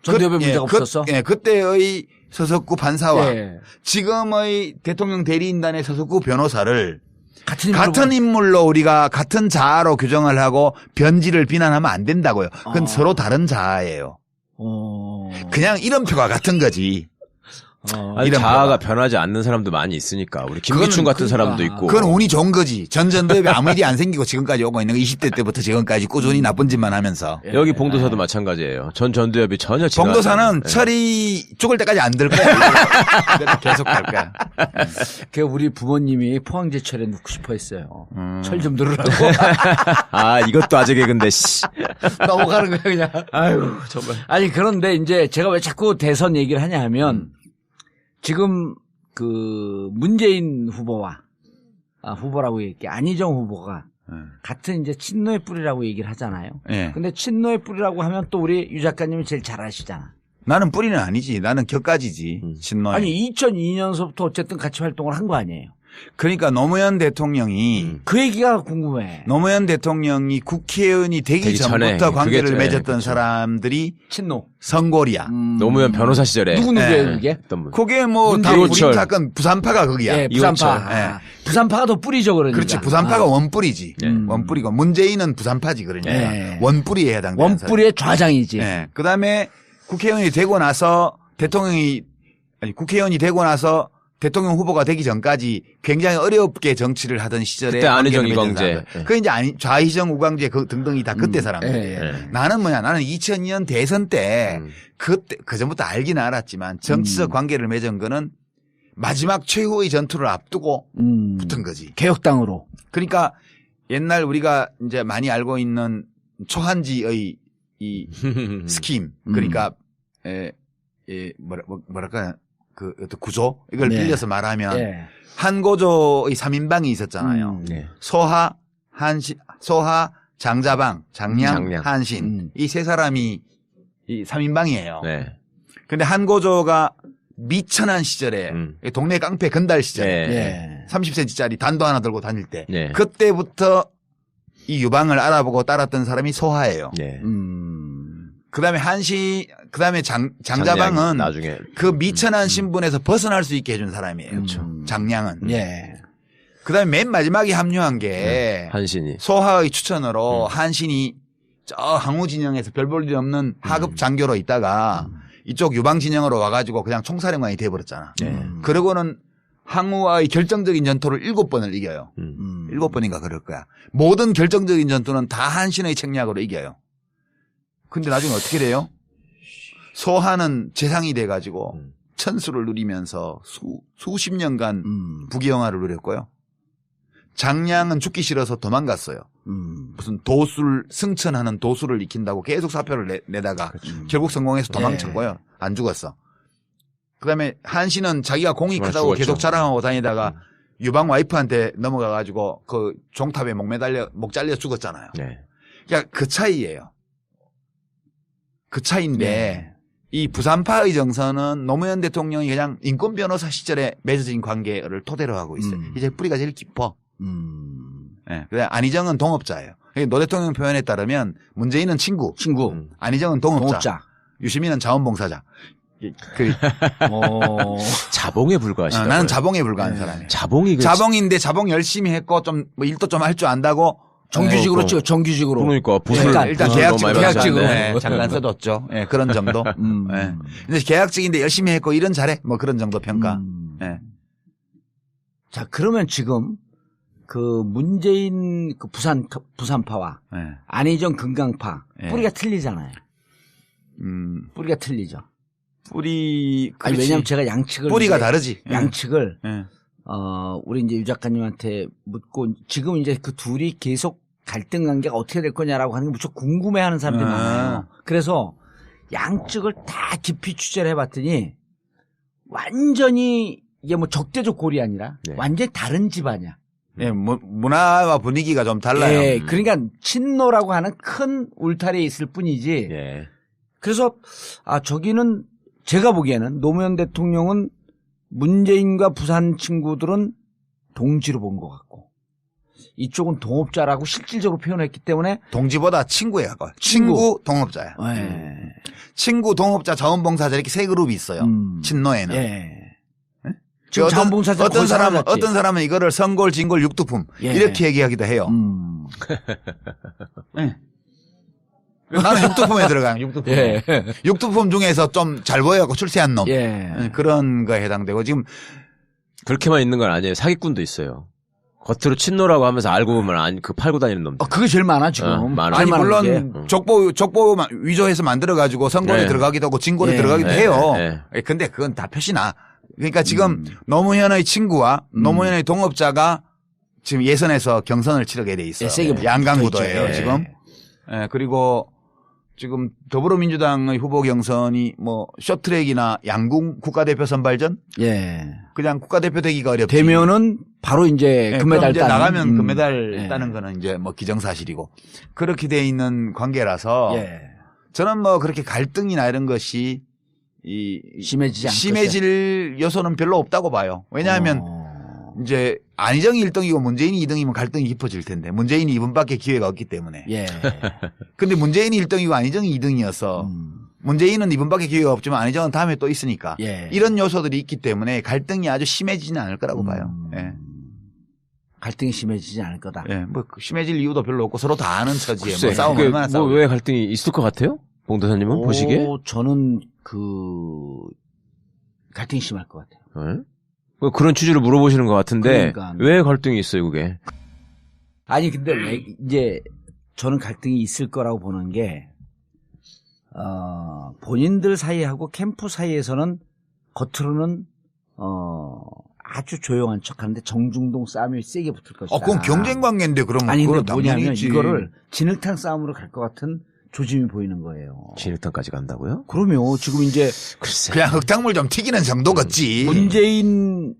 전두엽에 문제가 없었어? 그때의 서석구 판사와 예. 지금의 대통령 대리인단의 서석구 변호사를 같은 인물로 우리가 같은 자아로 규정을 하고 변질을 비난하면 안 된다고요. 그건 서로 다른 자아예요. 그냥 이름표가 같은 거지. 아니, 이런 자아가 거가. 변하지 않는 사람도 많이 있으니까. 우리 김기춘 같은 사람도 있고. 그건 운이 좋은 거지. 전두엽에 아무 일이 안 생기고 지금까지 오고 있는 거 20대 때부터 지금까지 꾸준히 나쁜 짓만 하면서. 여기 봉도사도 마찬가지예요. 전두엽이 전혀 지나가지 봉도사는 않아요. 철이 죽을 때까지 안 들 거야. 계속 갈 거야. 그 우리 부모님이 포항제철에 넣고 싶어 했어요. 철 좀 들으라고. 아, 이것도 아재 개근데, 씨. 넘어가는 거야 그냥. 아유, 정말. 아니 그런데 이제 제가 왜 자꾸 대선 얘기를 하냐 하면 지금 그 문재인 후보와 후보라고 얘기해 안희정 후보가 같은 이제 친노의 뿌리라고 얘기를 하잖아요. 예. 근데 친노의 뿌리라고 하면 또 우리 유 작가님이 제일 잘 아시잖아. 나는 뿌리는 아니지. 나는 격가지지. 친노에. 아니 2002년서부터 어쨌든 같이 활동을 한 거 아니에요. 그러니까 노무현 대통령이 그 얘기가 궁금해. 노무현 대통령이 국회의원이 되기 되기 전에 전부터 관계를 그게- 맺었던 그렇죠. 사람들이 친노. 선골이야. 노무현 변호사 시절에. 누구 누구예요 네. 그게? 어떤 분. 그게 뭐 다 문재인. 불임 사건 부산파가 거기야. 예, 부산파. 이호철. 아, 부산파가 더 뿌리죠 그러니까. 그렇지. 부산파가 원뿌리지. 예. 원뿌리고 문재인은 부산파지 그러니까. 예. 원뿌리에 해당되는 원뿌리의 좌장이지. 사람. 예. 그다음에 국회의원이 되고 나서 대통령이 아니 국회의원이 되고 나서 대통령 후보가 되기 전까지 굉장히 어렵게 정치를 하던 시절에 그때 안희정, 관계를 맺은 이광재. 사람들. 그 이제 좌희정, 우광재 등등이 다 그때 사람들이에요. 예. 나는 뭐냐? 나는 2002년 대선 때 그때 그 전부터 알기는 알았지만 정치적 관계를 맺은 거는 마지막 최후의 전투를 앞두고 붙은 거지. 개혁당으로. 그러니까 옛날 우리가 이제 많이 알고 있는 초한지의 이 스킴 그러니까 뭐랄까 그 어떤 구조 이걸 네. 빌려서 말하면 예. 한고조의 3인방이 있었잖아요. 네. 소하, 장자방, 장량, 장량. 한신 이 세 사람이 이 3인방이에요. 네. 근데 한고조가 미천한 시절에 동네 깡패 건달 시절에 네. 예. 30cm짜리 단도 하나 들고 다닐 때 네. 그때부터 이 유방을 알아보고 따랐던 사람이 소하예요. 네. 그다음에 그다음에 장자방은 나중에 그 미천한 신분에서 벗어날 수 있게 해준 사람이에요. 그렇죠. 장량은. 예. 그다음에 맨 마지막에 합류한 게 한신이. 소하의 추천으로 한신이 저 항우 진영에서 별 볼 일 없는 하급 장교로 있다가 이쪽 유방 진영으로 와가지고 그냥 총사령관이 돼버렸잖아. 네. 그러고는 항우와의 결정적인 전투를 7번을 이겨요. 7번인가 그럴 거야. 모든 결정적인 전투는 다 한신의 책략으로 이겨요. 근데 나중에 어떻게 돼요? 소하는 재상이 돼가지고 천수를 누리면서 수십 년간 부귀영화를 누렸고요. 장량은 죽기 싫어서 도망갔어요. 무슨 도술 승천하는 도술을 익힌다고 계속 사표를 내다가 결국 성공해서 도망쳤고요. 안 죽었어. 그다음에 한신은 자기가 공이 정말 크다고 죽었죠. 계속 자랑하고 다니다가 유방 와이프한테 넘어가가지고 그 종탑에 목 잘려 죽었잖아요. 네. 그러니까 그 차이예요. 그 차이인데 네. 이 부산파의 정서는 노무현 대통령이 그냥 인권 변호사 시절에 맺어진 관계를 토대로 하고 있어요. 이제 뿌리가 제일 깊어. 예. 그래 안희정은 동업자예요. 노 대통령 표현에 따르면 문재인은 친구, 안희정은 동업자, 유시민은 자원봉사자. 자봉에 불과하시다. 나는 자봉에 불과한 사람이에요. 자봉인데 자봉 열심히 했고 좀 뭐 일도 좀 할 줄 안다고 정규직으로 찍어, 정규직으로. 그러니까 부술 일단 계약직으로 잠깐 써뒀죠. 예, 그런 정도. 예. 근데 계약직인데 열심히 했고 일은 잘해. 뭐 그런 정도 평가. 예. 자, 그러면 지금 그 문재인 그 부산파와 예. 안희정 금강파 예. 뿌리가 틀리잖아요. 뿌리가 틀리죠. 뿌리 아니, 그렇지. 왜냐면 제가 양측을 뿌리가 이제 다르지. 양측을 예. 우리 이제 유 작가님한테 묻고 지금 이제 그 둘이 계속 갈등 관계가 어떻게 될 거냐라고 하는 게 무척 궁금해하는 사람들이 많아요. 그래서 양측을 다 깊이 취재를 해봤더니 완전히 이게 뭐 적대적 골이 아니라 네. 완전히 다른 집안이야. 예, 문화와 분위기가 좀 달라요. 예, 그러니까 친노라고 하는 큰 울타리에 있을 뿐이지. 예. 그래서 저기는 제가 보기에는 노무현 대통령은 문재인과 부산 친구들은 동지로 본 것 같고 이쪽은 동업자라고 실질적으로 표현했기 때문에 동지보다 친구야. 친구 동업자야. 예. 친구 동업자 자원봉사자 이렇게 세 그룹이 있어요. 친노에는. 예. 지금 자원봉사자 어떤 사람은 이거를 선골, 진골, 육두품 예. 이렇게 얘기하기도 해요. 예. 나는 육두품에 들어가요. 육두품. 예. 육두품 중에서 좀 잘 보여갖고 출세한 놈. 예. 그런 거에 해당되고 지금 그렇게만 있는 건 아니에요. 사기꾼도 있어요. 겉으로 친노라고 하면서 알고 보면 그 팔고 다니는 놈들. 그게 제일 많아 지금. 많아. 제일 아니 많은 물론 게. 족보 위조해서 만들어가지고 선골에 네. 들어가기도 하고 진골에 예. 들어가기도 네. 해요. 네. 근데 그건 다 표시나. 그러니까 지금 노무현의 친구와 노무현의 동업자가 지금 예선에서 경선을 치르게 돼 있어요. 예, 세게 양강구도예요 붙어 있죠. 지금. 예, 그리고 지금 더불어민주당의 후보 경선이 뭐 쇼트트랙이나 양궁 국가대표 선발전 예. 그냥 국가대표 되기가 어렵지. 되면은 바로 이제 예, 금메달 그럼 이제 따는. 나가면 금메달 예. 따는 거는 이제 뭐 기정사실이고 그렇게 돼 있는 관계라서 예. 저는 뭐 그렇게 갈등이나 이런 것이 심해지지 않겠어요. 심해질 요소는 별로 없다고 봐요. 왜냐하면 이제 안희정이 1등이고 문재인이 2등이면 갈등이 깊어질 텐데 문재인이 이번밖에 기회가 없기 때문에. 예. 근데 문재인이 1등이고 안희정이 2등이어서 문재인은 이번밖에 기회가 없지만 안희정은 다음에 또 있으니까 예. 이런 요소들이 있기 때문에 갈등이 아주 심해지지는 않을 거라고 봐요. 예. 갈등이 심해지지 않을 거다. 예. 뭐 심해질 이유도 별로 없고 서로 다 아는 처지에 글쎄, 뭐 싸우면 그게 얼마나 싸우. 왜 갈등이 있을 것 같아요? 봉도사님은 보시기에? 저는 갈등이 심할 것 같아요. 어? 뭐 그런 취지로 물어보시는 것 같은데 그러니까. 왜 갈등이 있어요, 그게? 아니 근데 왜 이제 저는 갈등이 있을 거라고 보는 게 본인들 사이하고 캠프 사이에서는 겉으로는 아주 조용한 척하는데 정중동 싸움이 세게 붙을 것이다. 그건 경쟁 관계인데 그러면 아니 근데 그건 뭐냐면 당연히지. 이거를 진흙탕 싸움으로 갈 것 같은 조짐이 보이는 거예요. 진흙탕까지 간다고요? 그러면 지금 이제 글쎄. 그냥 흙탕물 좀 튀기는 정도겠지.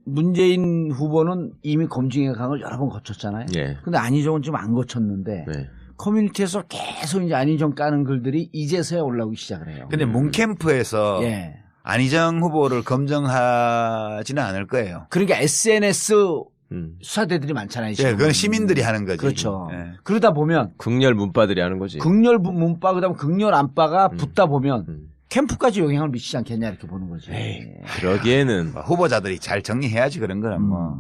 문재인 후보는 이미 검증의 강을 여러 번 거쳤잖아요. 예. 근데 안희정은 지금 안 거쳤는데 네. 커뮤니티에서 계속 이제 안희정 까는 글들이 이제서야 올라오기 시작을 해요. 근데 문캠프에서 예. 안희정 후보를 검증하지는 않을 거예요. 그러니까 SNS 음. 수사대들이 많잖아요. 예, 지금. 그건 시민들이 하는 거지. 그렇죠. 예. 그러다 보면 극렬 문바들이 하는 거지. 극렬 문바 그다음 극렬 안바가 붙다 보면 음. 캠프까지 영향을 미치지 않겠냐 이렇게 보는 거지. 그러기에는 후보자들이 잘 정리해야지 그런 거는 뭐.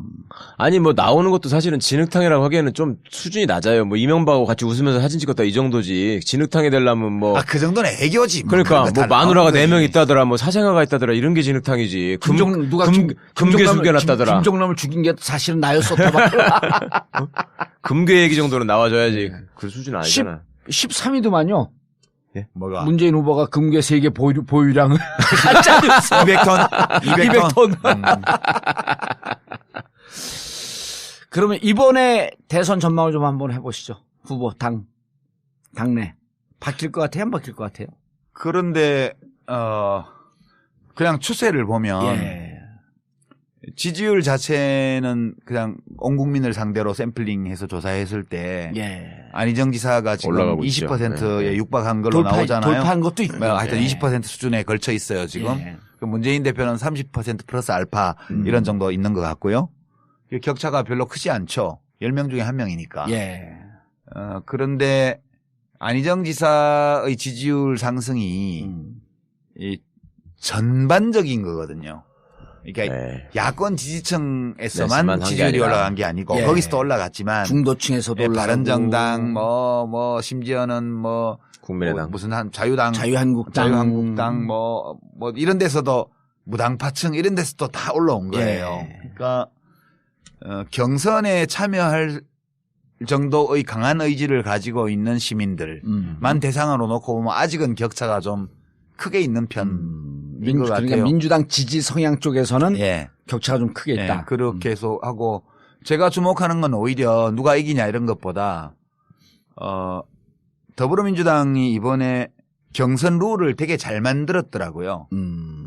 아니 뭐 나오는 것도 사실은 진흙탕이라고 하기에는 좀 수준이 낮아요. 뭐 이명박하고 같이 웃으면서 사진 찍었다 이 정도지. 진흙탕이 되려면 뭐 그 정도는 애교지. 그러니까 그런 뭐 거다 마누라가 나오는 4명 거지. 있다더라, 뭐 사생아가 있다더라 이런 게 진흙탕이지. 누가 금괴 숨겨놨다더라. 김종남을 죽인 게 사실은 나였었다. 금괴 얘기 정도는 나와줘야지. 그 수준 아니잖아. 13위도만요. 뭐가? 문재인 후보가 금괴 세계 보유량을 200톤? 200톤. 그러면 이번에 대선 전망을 좀 한번 해보시죠. 후보 당내 바뀔 것 같아요? 안 바뀔 것 같아요? 그런데 그냥 추세를 보면 예. 지지율 자체는 그냥 온 국민을 상대로 샘플링해서 조사했을 때 예. 안희정 지사가 지금 올라가고 있죠. 20%에 육박한 걸로 나오잖아요. 돌파한 것도 있고. 하여튼 20% 수준에 걸쳐 있어요 지금. 예. 그 문재인 대표는 30% 플러스 알파 이런 정도 있는 것 같고요. 격차가 별로 크지 않죠. 10명 중에 1명이니까. 예. 그런데 안희정 지사의 지지율 상승이 이 전반적인 거거든요. 그러니까 네. 야권 지지층에서만 네서만 한게 지지율이 아니라. 올라간 게 아니고 예. 거기서도 올라갔지만 중도층에서도 올라가고 바른정당 뭐 심지어는 뭐 국민의당. 무슨 한 자유당 자유한국당 뭐 이런 데서도 무당파층 이런 데서도 다 올라온 거예요. 예. 그러니까 경선에 참여할 정도의 강한 의지를 가지고 있는 시민들만 대상으로 놓고 보면 아직은 격차가 좀 크게 있는 편인 것 같아요. 그러니까 민주당 지지 성향 쪽에서는 예. 격차가 좀 크게 있다. 예, 그렇게 해서 하고 제가 주목하는 건 오히려 누가 이기냐 이런 것보다 더불어민주당이 이번에 경선 룰을 되게 잘 만들었더라고요.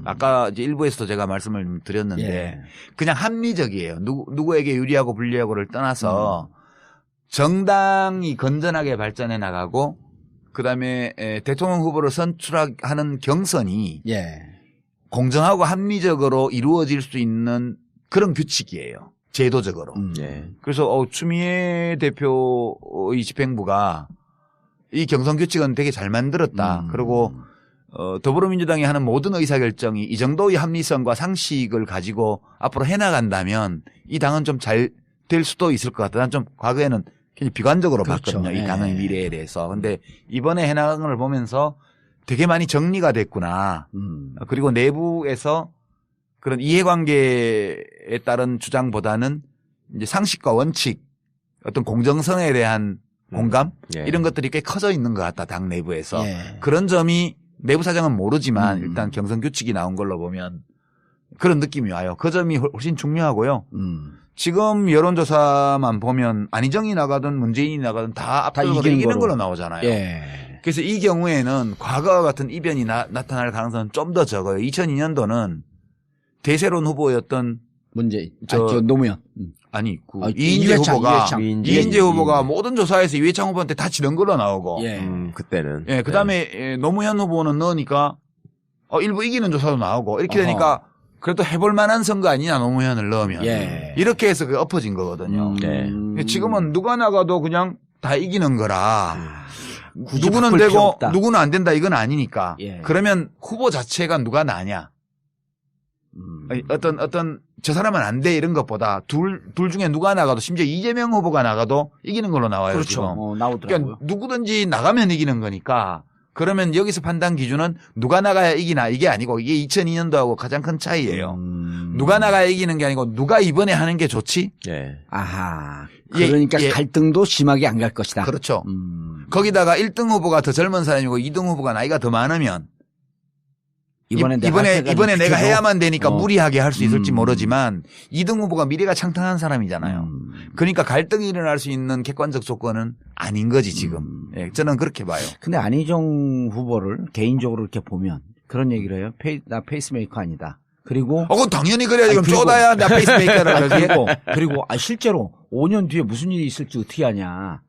아까 이제 일부에서도 제가 말씀을 드렸는데 예. 그냥 합리적이에요. 누구에게 유리하고 불리하고를 떠나서 정당이 건전하게 발전해 나가고 그다음에 대통령 후보를 선출하는 경선이 예. 공정하고 합리적으로 이루어질 수 있는 그런 규칙이에요. 제도적으로. 예. 그래서 추미애 대표의 집행부가 이 경선 규칙은 되게 잘 만들었다. 그리고 더불어민주당이 하는 모든 의사결정이 이 정도의 합리성과 상식을 가지고 앞으로 해나간다면 이 당은 좀 잘 될 수도 있을 것 같다. 난 좀 과거에는 굉장히 비관적으로 그렇죠. 봤거든요. 이 예. 당의 미래에 대해서. 근데 이번에 해나간 걸 보면서 되게 많이 정리가 됐구나. 그리고 내부에서 그런 이해관계에 따른 주장보다는 이제 상식과 원칙, 어떤 공정성에 대한 공감 예. 이런 것들이 꽤 커져 있는 것 같다. 당 내부에서. 예. 그런 점이 내부 사정은 모르지만 일단 경선 규칙이 나온 걸로 보면 그런 느낌이 와요. 그 점이 훨씬 중요하고요. 지금 여론조사만 보면 안희정이 나가든 문재인이 나가든 다 압도적으로 이기는 걸로 나오잖아요. 예. 그래서 이 경우에는 과거와 같은 이변이 나타날 가능성은 좀 더 적어요. 2002년도는 대세론 후보였던 문재인. 저 노무현. 이인재 후보가 이인재 후보가 이인재. 모든 조사에서 이회창 후보한테 다 지는 걸로 나오고 예. 그때는. 예, 그다음에 노무현 후보는 넣으니까 일부 이기는 조사도 나오고 이렇게 어허. 되니까 그래도 해볼 만한 선거 아니냐 노무현을 넣으면 예. 이렇게 해서 그게 엎어진 거거든요. 네. 지금은 누가 나가도 그냥 다 이기는 거라 굳이 누구는 바꿀 필요 되고 없다. 누구는 안 된다 이건 아니니까 예. 그러면 후보 자체가 누가 나냐 어떤 저 사람은 안 돼 이런 것보다 둘 중에 누가 나가도 심지어 이재명 후보가 나가도 이기는 걸로 나와요. 그렇죠. 지금. 나오더라고요. 그러니까 누구든지 나가면 이기는 거니까 그러면 여기서 판단 기준은 누가 나가야 이기나 이게 아니고 이게 2002년도하고 가장 큰 차이예요. 누가 나가야 이기는 게 아니고 누가 이번에 하는 게 좋지? 예. 아하. 예, 그러니까 예. 갈등도 심하게 안 갈 것이다. 그렇죠. 거기다가 1등 후보가 더 젊은 사람이고 2등 후보가 나이가 더 많으면 이번에 이번에 내가 해야만 되니까 무리하게 할 수 있을지 음. 모르지만 2등 후보가 미래가 창탄한 사람이잖아요. 그러니까 갈등이 일어날 수 있는 객관적 조건은 아닌 거지 지금. 예, 저는 그렇게 봐요. 근데 안희정 후보를 개인적으로 이렇게 보면 그런 얘기를 해요. 나 페이스메이커 아니다. 그리고 그건 당연히 그래야 지금 그리고- 쪼다야 나 페이스메이커라고 그러지. 그리고 실제로 5년 뒤에 무슨 일이 있을지 어떻게 아냐.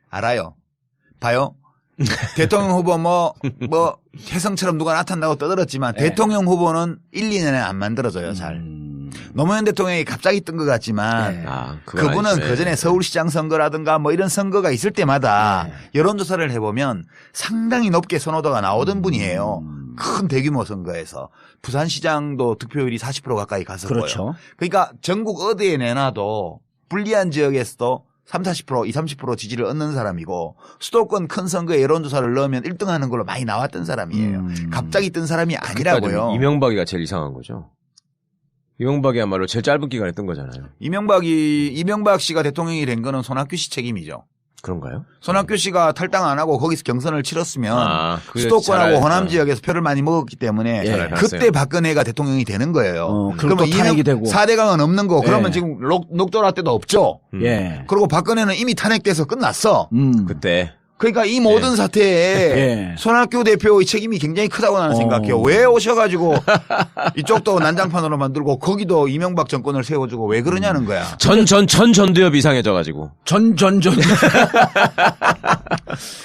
알아요. 봐요. 대통령 후보 뭐 혜성처럼 누가 나타난다고 떠들었지만 네. 대통령 후보는 1, 2년에 안 만들어져요. 잘. 노무현 대통령이 갑자기 뜬 것 같지만 네. 아, 그건 그분은 아니죠. 그전에 예. 서울시장 선거라든가 뭐 이런 선거가 있을 때마다 네. 여론조사를 해보면 상당히 높게 선호도가 나오던 분이에요. 큰 대규모 선거에서. 부산시장도 득표율이 40% 가까이 갔었고요. 그렇죠. 그러니까 전국 어디에 내놔도 불리한 지역에서도 30, 40%, 20, 30% 지지를 얻는 사람이고 수도권 큰 선거에 여론조사를 넣으면 1등 하는 걸로 많이 나왔던 사람이에요. 갑자기 뜬 사람이 아니라고요. 그러니까 이명박이가 제일 이상한 거죠. 이명박이야말로 제일 짧은 기간에 뜬 거잖아요. 이명박 씨가 대통령이 된 거는 손학규 씨 책임이죠. 그런가요? 손학규 씨가 탈당 안 하고 거기서 경선을 치렀으면 그게 수도권하고 잘 호남 알죠. 지역에서 표를 많이 먹었기 때문에 예. 잘 그때 알았어요. 박근혜가 대통령이 되는 거예요. 그럼 또 탄핵이 되고. 4대강은 없는 거. 그러면 예. 지금 녹조라 때도 없죠. 예. 그리고 박근혜는 이미 탄핵돼서 끝났어. 그때 그러니까 이 모든 사태에 예. 손학규 대표의 책임이 굉장히 크다고 나는 생각해요. 왜 오셔가지고 이쪽도 난장판으로 만들고 거기도 이명박 정권을 세워주고 왜 그러냐는 거야. 전두엽 이상해져가지고. 전.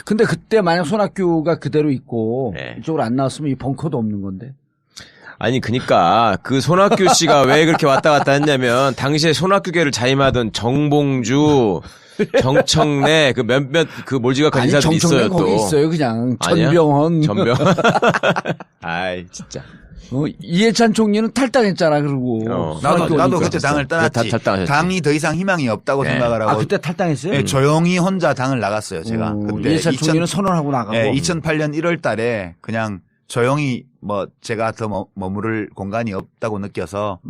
근데 그때 만약 손학규가 그대로 있고 네. 이쪽으로 안 나왔으면 이 벙커도 없는 건데. 아니 그니까 그 손학규 씨가 왜 그렇게 왔다 갔다 했냐면 당시에 손학규계를 자임하던 정봉주, 정청래 그 몇몇 그 몰지각한 인사들이 정청래 있어요 거기 또. 있어요 그냥. 아니야? 전병헌. 전병. 아이 진짜. 이해찬 총리는 탈당했잖아 그러고. 나도 손학규 그때 오니까. 당을 떠났지. 탈당하셨지. 당이 더 이상 희망이 없다고 네. 생각을 하고 그때 탈당했어요? 예, 조용히 혼자 당을 나갔어요. 제가 그때 이해찬 총리는 선언하고 나가고. 2008년 1월 달에 그냥 조용히 뭐 제가 더 머무를 공간이 없다고 느껴서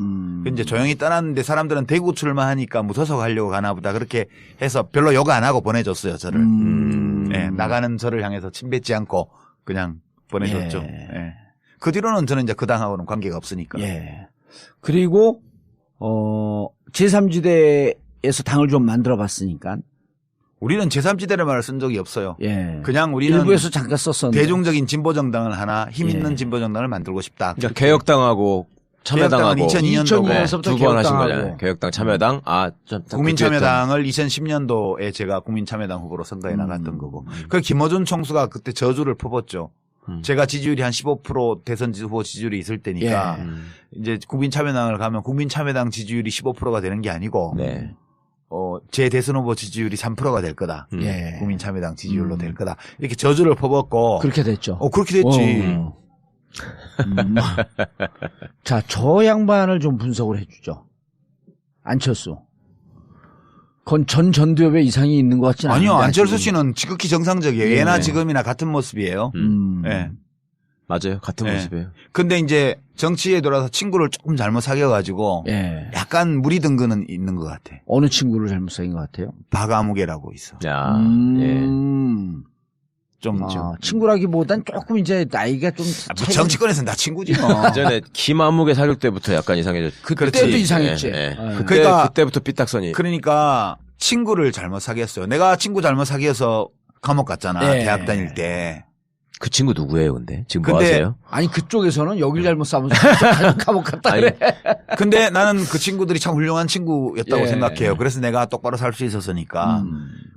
이제 조용히 떠났는데 사람들은 대구 출마하니까 무소속 하려고 가나 보다 그렇게 해서 별로 욕 안 하고 보내줬어요. 저를. 예, 나가는 저를 향해서 침뱉지 않고 그냥 보내줬죠. 예. 그 뒤로는 저는 이제 그 당하고는 관계가 없으니까. 예. 그리고 제3지대에서 당을 좀 만들어 봤으니까. 우리는 제3지대를 말을 쓴 적이 없어요. 예. 그냥 우리는 일부에서 잠깐 썼었는데. 대중적인 진보 정당을 하나 힘 있는 예. 진보 정당을 만들고 싶다. 그러니까 개혁당하고 참여당하고 개혁당은 2002년도고 2002년서부터 두 번 하신 개혁당하고. 거잖아요. 개혁당, 참여당. 국민참여당을 2010년도에 제가 국민참여당 후보로 선거에 나갔던 거고. 그 김어준 총수가 그때 저주를 퍼붓죠. 제가 지지율이 한 15% 대선 후보 지지율이 있을 때니까 이제 국민참여당을 가면 국민참여당 지지율이 15%가 되는 게 아니고 네. 제 대선 후보 지지율이 3%가 될 거다. 예. 국민참여당 지지율로 될 거다. 이렇게 저주를 퍼붓고 그렇게 됐죠. 그렇게 됐지. 자, 저 양반을 좀 분석을 해주죠. 안철수. 그건 전두엽에 이상이 있는 것 같지는 않은데. 아니요. 안철수 아직은. 씨는 지극히 정상적이에요. 예나 지금이나 같은 모습이에요. 예. 맞아요. 같은 예. 모습이에요. 근데 이제 정치에 들어와서 친구를 조금 잘못 사귀어가지고 예. 약간 무리 든 거는 있는 것 같아. 어느 친구를 잘못 사귄 것 같아요? 박아무개라고 있어. 야, 예. 좀 친구라기보단 조금 이제 나이가 좀. 뭐 정치권에서는 다 친구지 뭐. 예전에 김아무개 사귈 때부터 약간 이상해졌죠. 그때도 이상했지. 예, 예. 예. 그때부터 삐딱선이. 그러니까 친구를 잘못 사귀었어요. 내가 친구 잘못 사귀어서 감옥 갔잖아. 예. 대학 다닐 때. 그 친구 누구예요, 근데? 지금 뭐 근데 하세요? 아니, 그쪽에서는 여길 잘못 싸면서 감옥 갔다 아니, 그래. 근데 나는 그 친구들이 참 훌륭한 친구였다고 예. 생각해요. 그래서 내가 똑바로 살 수 있었으니까.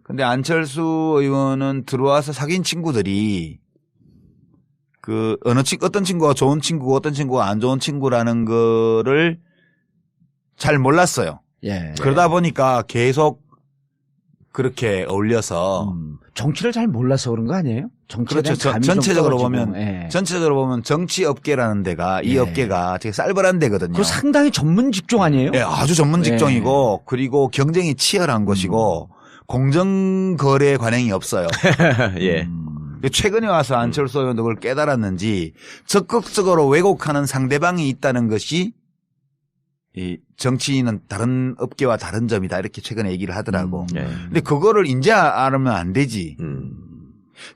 근데 안철수 의원은 들어와서 사귄 친구들이 그 어떤 친구가 좋은 친구고 어떤 친구가 안 좋은 친구라는 거를 잘 몰랐어요. 예. 그러다 보니까 계속 그렇게 어울려서 정치를 잘 몰라서 그런 거 아니에요? 정치에 그렇죠. 대한 감이 좀 전체적으로 떨어지고. 보면 예. 전체적으로 보면 정치 업계라는 데가 이 예. 업계가 되게 쌀벌한 데거든요. 그거 상당히 전문 직종 아니에요? 예, 아주 전문 직종이고 그리고 경쟁이 치열한 것이고 공정거래 관행이 없어요. 예. 최근에 와서 안철수 의원도 그걸 깨달았는지 적극적으로 왜곡하는 상대방이 있다는 것이 이 정치인은 다른 업계와 다른 점이다 이렇게 최근에 얘기를 하더라고. 네. 근데 그거를 이제 알면 안 되지.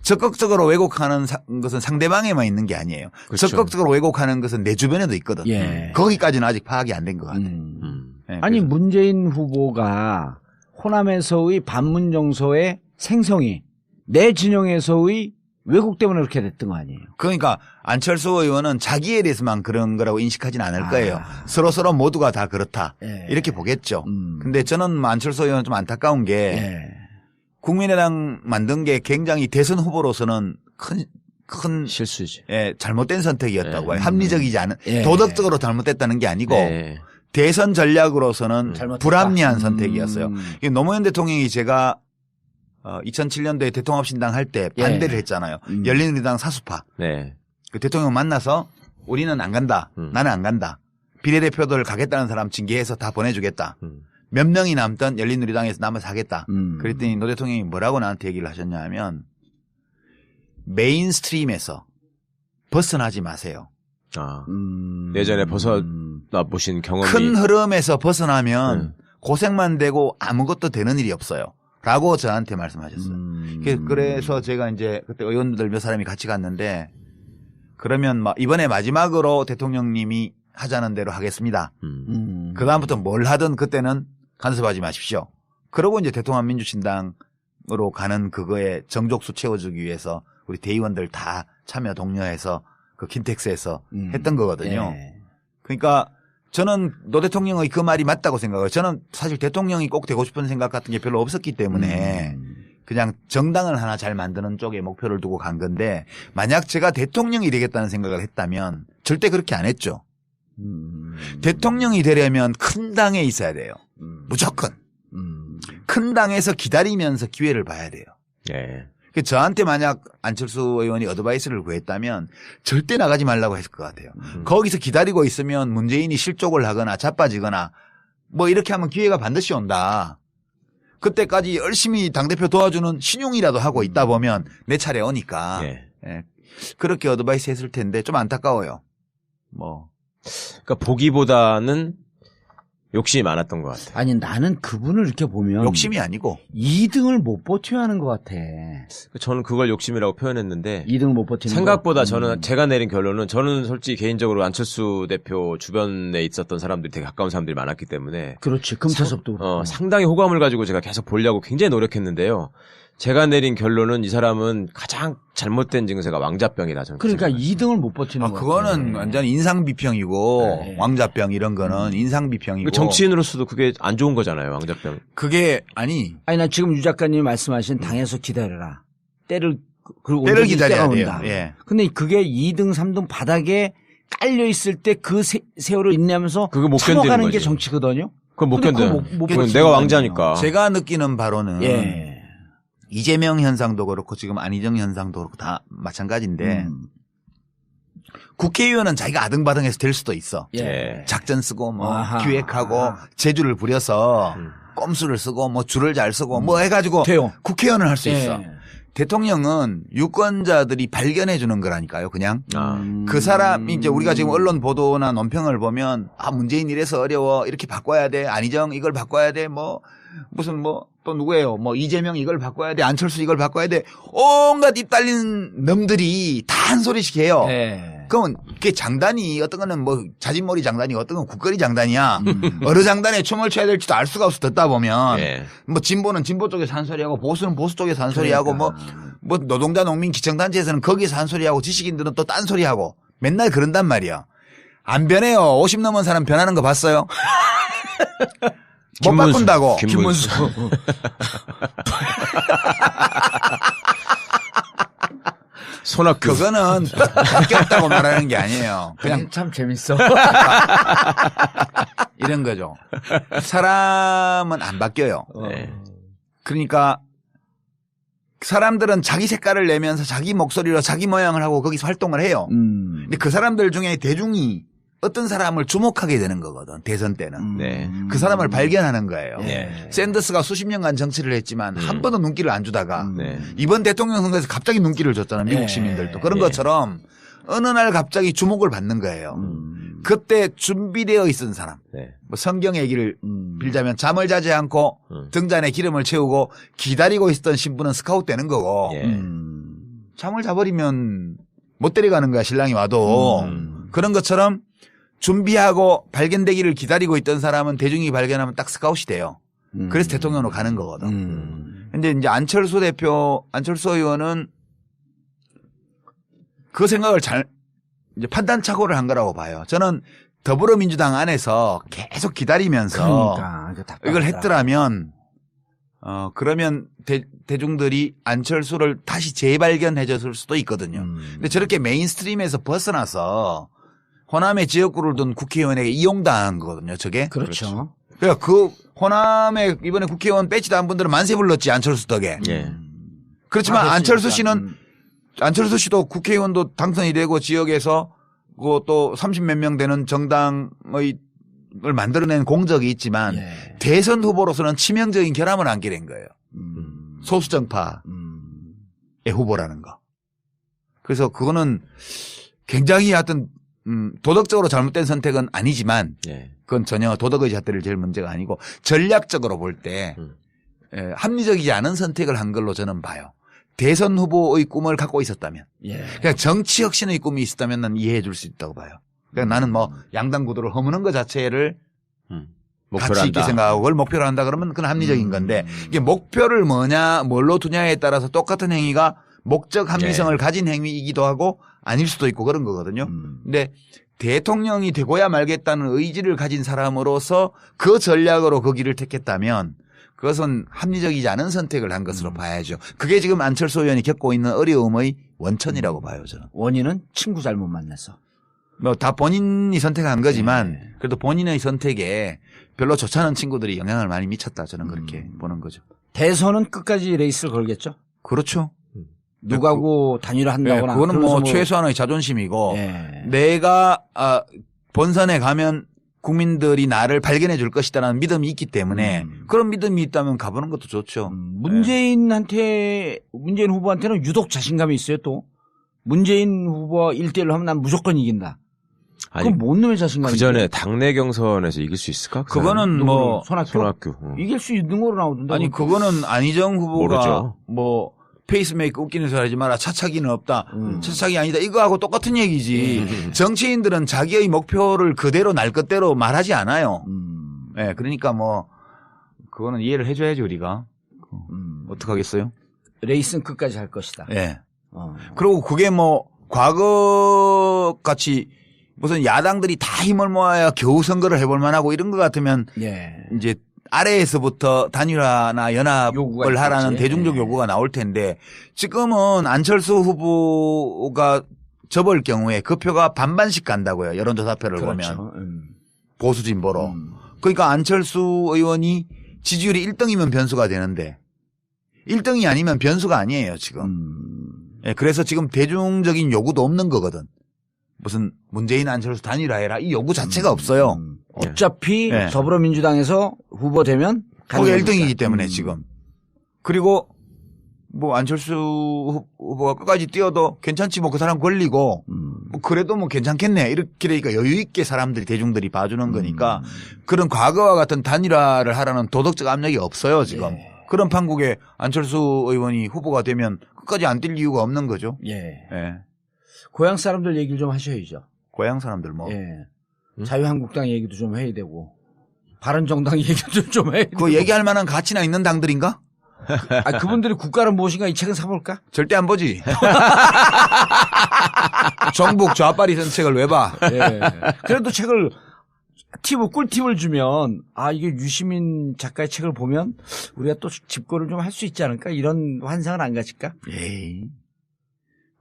적극적으로 왜곡하는 것은 상대방에만 있는 게 아니에요. 그렇죠. 적극적으로 왜곡하는 것은 내 주변에도 있거든. 예. 거기까지는 아직 파악이 안 된 것 같아. 네, 아니 그래서. 문재인 후보가 호남에서의 반문 정서의 생성이 내 진영에서의 왜곡 때문에 그렇게 됐던 거 아니에요? 그러니까 안철수 의원은 자기에 대해서만 그런 거라고 인식하진 않을 거예요. 서로 모두가 다 그렇다. 예. 이렇게 보겠죠. 근데 저는 안철수 의원은 좀 안타까운 게 예. 국민의당 만든 게 굉장히 대선 후보로서는 큰 실수지. 예, 잘못된 선택이었다고 네. 해요. 합리적이지 않은 예. 도덕적으로 잘못됐다는 게 아니고 네. 대선 전략으로서는 잘못됐다. 불합리한 선택이었어요. 이게 노무현 대통령이 제가 2007년도에 대통합신당 할 때 예. 반대를 했잖아요. 열린우리당 사수파. 네. 그 대통령 만나서 우리는 안 간다. 나는 안 간다. 비례대표들 가겠다는 사람 징계해서 다 보내주겠다. 몇 명이 남던 열린우리당에서 남아서 하겠다. 그랬더니 노 대통령이 뭐라고 나한테 얘기를 하셨냐 하면 메인스트림에서 벗어나지 마세요. 아. 예전에 벗어나 보신 경험이. 큰 흐름에서 벗어나면 고생만 되고 아무것도 되는 일이 없어요. 라고 저한테 말씀하셨어요. 그래서 제가 이제 그때 의원들 몇 사람이 같이 갔는데 그러면 막 이번에 마지막으로 대통령님이 하자는 대로 하겠습니다. 그다음부터 뭘 하든 그때는 간섭하지 마십시오. 그러고 이제 대통합민주신당으로 가는 그거에 정족수 채워주기 위해서 우리 대의원들 다 참여 독려해서 그 킨텍스에서 했던 거거든요. 예. 그러니까 저는 노 대통령의 그 말이 맞다고 생각해요. 저는 사실 대통령이 꼭 되고 싶은 생각 같은 게 별로 없었기 때문에 그냥 정당을 하나 잘 만드는 쪽에 목표를 두고 간 건데 만약 제가 대통령이 되겠다는 생각을 했다면 절대 그렇게 안 했죠. 대통령이 되려면 큰 당에 있어야 돼요. 무조건. 큰 당에서 기다리면서 기회를 봐야 돼요. 네. 저한테 만약 안철수 의원이 어드바이스를 구했다면 절대 나가지 말라고 했을 것 같아요. 거기서 기다리고 있으면 문재인이 실족을 하거나 자빠지거나 뭐 이렇게 하면 기회가 반드시 온다. 그때까지 열심히 당대표 도와주는 신용이라도 하고 있다 보면 내 차례 오니까. 예. 예. 그렇게 어드바이스 했을 텐데 좀 안타까워요. 뭐. 그러니까 보기보다는 욕심이 많았던 것 같아요. 아니 나는 그분을 이렇게 보면 욕심이 아니고 2등을 못 버텨야 하는 것 같아. 저는 그걸 욕심이라고 표현했는데 2등을 못 버티는 생각보다 거. 저는 제가 내린 결론은 저는 솔직히 개인적으로 안철수 대표 주변에 있었던 사람들이 되게 가까운 사람들이 많았기 때문에 그렇지. 금태섭도 그렇고. 상당히 호감을 가지고 제가 계속 보려고 굉장히 노력했는데요. 제가 내린 결론은 이 사람은 가장 잘못된 증세가 왕자병이다. 저는 그러니까 생각해요. 2등을 못 버티는 거. 그거는 완전 인상비평이고 네. 왕자병 이런 거는 인상비평이고 정치인으로서도 그게 안 좋은 거잖아요. 왕자병. 그게 아니 아니 나 지금 유 작가님이 말씀하신 당에서 기다려라. 때를 기다려야 돼요. 온다. 예. 근데 그게 2등, 3등 바닥에 깔려 있을 때 그 세월을 인내하면서 그거 못 참아가는 견디는 게 거지. 정치거든요. 그건 못 근데 그거 견뎌요. 못 그건 버티는 내가 거 왕자니까. 제가 느끼는 바로는 예. 이재명 현상도 그렇고 지금 안희정 현상도 그렇고 다 마찬가지인데 국회의원은 자기가 아등바등해서 될 수도 있어. 예. 작전 쓰고 뭐 아하. 기획하고 재주를 부려서 꼼수를 쓰고 뭐 줄을 잘 쓰고 뭐 해가지고 돼요. 국회의원을 할 수 예. 있어. 대통령은 유권자들이 발견해 주는 거라니까요. 그냥 아. 그 사람 이제 우리가 지금 언론 보도나 논평을 보면 아 문재인 이래서 어려워 이렇게 바꿔야 돼 안희정 이걸 바꿔야 돼 뭐 무슨 뭐 또 누구예요 뭐 이재명 이걸 바꿔야 돼 안철수 이걸 바꿔야 돼 온갖 입 달린 놈들이 다 한 소리씩 해요. 예. 그러면 그게 장단이 어떤 거는 뭐 자진몰이 장단이 어떤 건 국거리 장단이야. 어느 장단에 춤을 춰야 될지도 알 수가 없어 듣다 보면 예. 뭐 진보는 진보 쪽에서 한 소리하고 보수는 보수 쪽에서 한 소리하고 그러니까. 뭐 노동자 농민 기청단체에서는 거기서 한 소리하고 지식인들은 또 딴 소리하고 맨날 그런단 말이야. 안 변해요. 50 넘은 사람 변하는 거 봤어요? 못 김문수. 바꾼다고. 김문수. 손학규. 그거는 바뀌었다고 말하는 게 아니에요. 그냥 참 재밌어. 이런 거죠. 사람은 안 바뀌어요. 네. 그러니까 사람들은 자기 색깔을 내면서 자기 목소리로 자기 모양을 하고 거기서 활동을 해요. 근데 그 사람들 중에 대중이 어떤 사람을 주목하게 되는 거거든. 대선 때는. 네. 그 사람을 발견하는 거예요. 네. 샌더스가 수십 년간 정치를 했지만 한 번도 눈길을 안 주다가 네. 이번 대통령 선거에서 갑자기 눈길을 줬잖아요. 미국 네. 시민들도. 그런 네. 것처럼 어느 날 갑자기 주목을 받는 거예요. 그때 준비되어 있던 사람. 네. 뭐 성경 얘기를 빌자면 잠을 자지 않고 등잔에 기름을 채우고 기다리고 있었던 신부는 스카웃 되는 거고 예. 잠을 자버리면 못 데려가는 거야 신랑이 와도. 그런 것처럼 준비하고 발견되기를 기다리고 있던 사람은 대중이 발견하면 딱 스카웃이 돼요. 그래서 대통령으로 가는 거거든. 근데 이제 안철수 의원은 그 생각을 이제 판단착오를 한 거라고 봐요. 저는 더불어민주당 안에서 계속 기다리면서 그러니까 이걸 했더라면 그러면 대중들이 안철수를 다시 재발견해 줬을 수도 있거든요. 근데 저렇게 메인스트림에서 벗어나서 호남의 지역구를 둔 국회의원에게 이용당한 거거든요. 저게. 그렇죠. 그러니까 그 호남에 이번에 국회의원 배치 단 분들은 만세 불렀지 안철수 덕에. 예. 그렇지만 아, 안철수 그렇지. 씨는 안철수 씨도 국회의원도 당선이 되고 지역에서 그또 30몇 명 되는 정당을 만들어낸 공적이 있지만 예. 대선 후보로서는 치명적인 결함을 안게 된 거예요. 소수정파의 후보라는 거. 그래서 그거는 굉장히 하여튼 도덕적으로 잘못된 선택은 아니지만 예. 그건 전혀 도덕의 잣대를 제일 문제가 아니고 전략적으로 볼 때 합리적이지 않은 선택을 한 걸로 저는 봐요. 대선 후보의 꿈을 갖고 있었다면. 예. 그냥 정치 혁신의 꿈이 있었다면 난 이해해 줄 수 있다고 봐요. 그러니까 나는 뭐 양당 구도를 허무는 것 자체를 목표로 가치 있게 한다. 생각하고 그걸 목표로 한다 그러면 그건 합리적인 건데 이게 목표를 뭘로 두냐에 따라서 똑같은 행위가 목적 합리성을 가진 행위이기도 하고 아닐 수도 있고 그런 거거든요. 근데 대통령이 되고야 말겠다는 의지를 가진 사람으로서 그 전략으로 그 길을 택했다면 그것은 합리적이지 않은 선택을 한 것으로 봐야죠. 그게 지금 안철수 의원이 겪고 있는 어려움의 원천이라고 봐요, 저는. 원인은 친구 잘못 만나서. 뭐 다 본인이 선택한 거지만 그래도 본인의 선택에 별로 좋지 않은 친구들이 영향을 많이 미쳤다. 저는 그렇게 보는 거죠. 대선은 끝까지 레이스를 걸겠죠. 그렇죠. 누구하고 단일화한다거나. 그거는 그러면서 뭐 최소한의 자존심이고 예. 내가 본선에 가면 국민들이 나를 발견해 줄 것이다라는 믿음이 있기 때문에 그런 믿음이 있다면 가보는 것도 좋죠. 문재인 후보한테는 유독 자신감이 있어요 또. 문재인 후보와 1대1로 하면 난 무조건 이긴다. 아니, 그건 뭔 놈의 자신감이 그 전에 당내 경선에서 이길 수 있을까? 그 그거는 뭐 손학규. 이길 수 있는 거로 나오던데. 아니 그거는 안희정 후보가 모르죠. 뭐 페이스메이커 웃기는 소리 하지 마라. 차차기는 없다. 차차기 아니다. 이거하고 똑같은 얘기지. 정치인들은 자기의 목표를 그대로 날 것대로 말하지 않아요. 예, 그러니까 뭐 그거는 이해를 해줘야지 우리가. 어떡하겠어요? 레이스는 끝까지 할 것이다. 예. 그리고 그게 뭐 과거 같이 무슨 야당들이 다 힘을 모아야 겨우 선거를 해볼 만하고 이런 것 같으면 예. 이제 아래에서부터 단일화나 요구가 연합을 하라는 있겠지. 대중적 예. 요구가 나올 텐데 지금은 안철수 후보가 접을 경우에 그 표가 반반씩 간다고요. 여론조사표를 그렇죠. 보면 보수 진보로. 그러니까 안철수 의원이 지지율이 1등이면 변수가 되는데 1등이 아니면 변수가 아니에요 지금. 예, 그래서 지금 대중적인 요구도 없는 거거든. 무슨 문재인 안철수 단일화해라 이 요구 자체가 없어요. 어차피 예. 더불어민주당에서 후보 되면 거기 가는 1등이기 때문에 지금. 그리고 뭐 안철수 후보가 끝까지 뛰어도 괜찮지 뭐 그 사람 걸리고 뭐 그래도 뭐 괜찮겠네 이렇게 되니까 여유 있게 사람들이 대중들이 봐주는 거니까 그런 과거와 같은 단일화를 하라는 도덕적 압력이 없어요 지금. 예. 그런 판국에 안철수 의원이 후보가 되면 끝까지 안 뛸 이유가 없는 거죠. 예. 예. 고향 사람들 얘기를 좀 하셔야죠. 고향 사람들 뭐. 예. 자유한국당 얘기도 좀 해야 되고 바른정당 얘기도 좀 해야 되고. 그 얘기할 만한 가치나 있는 당들인가? 아, 그분들이 국가는 무엇인가 이 책은 사볼까? 절대 안 보지. 정북 좌빨이 쓴 책을 왜 봐? 예. 그래도 책을 꿀팁을 주면 이게 유시민 작가의 책을 보면 우리가 또 집고를 좀 할 수 있지 않을까? 이런 환상은 안 가질까? 에이.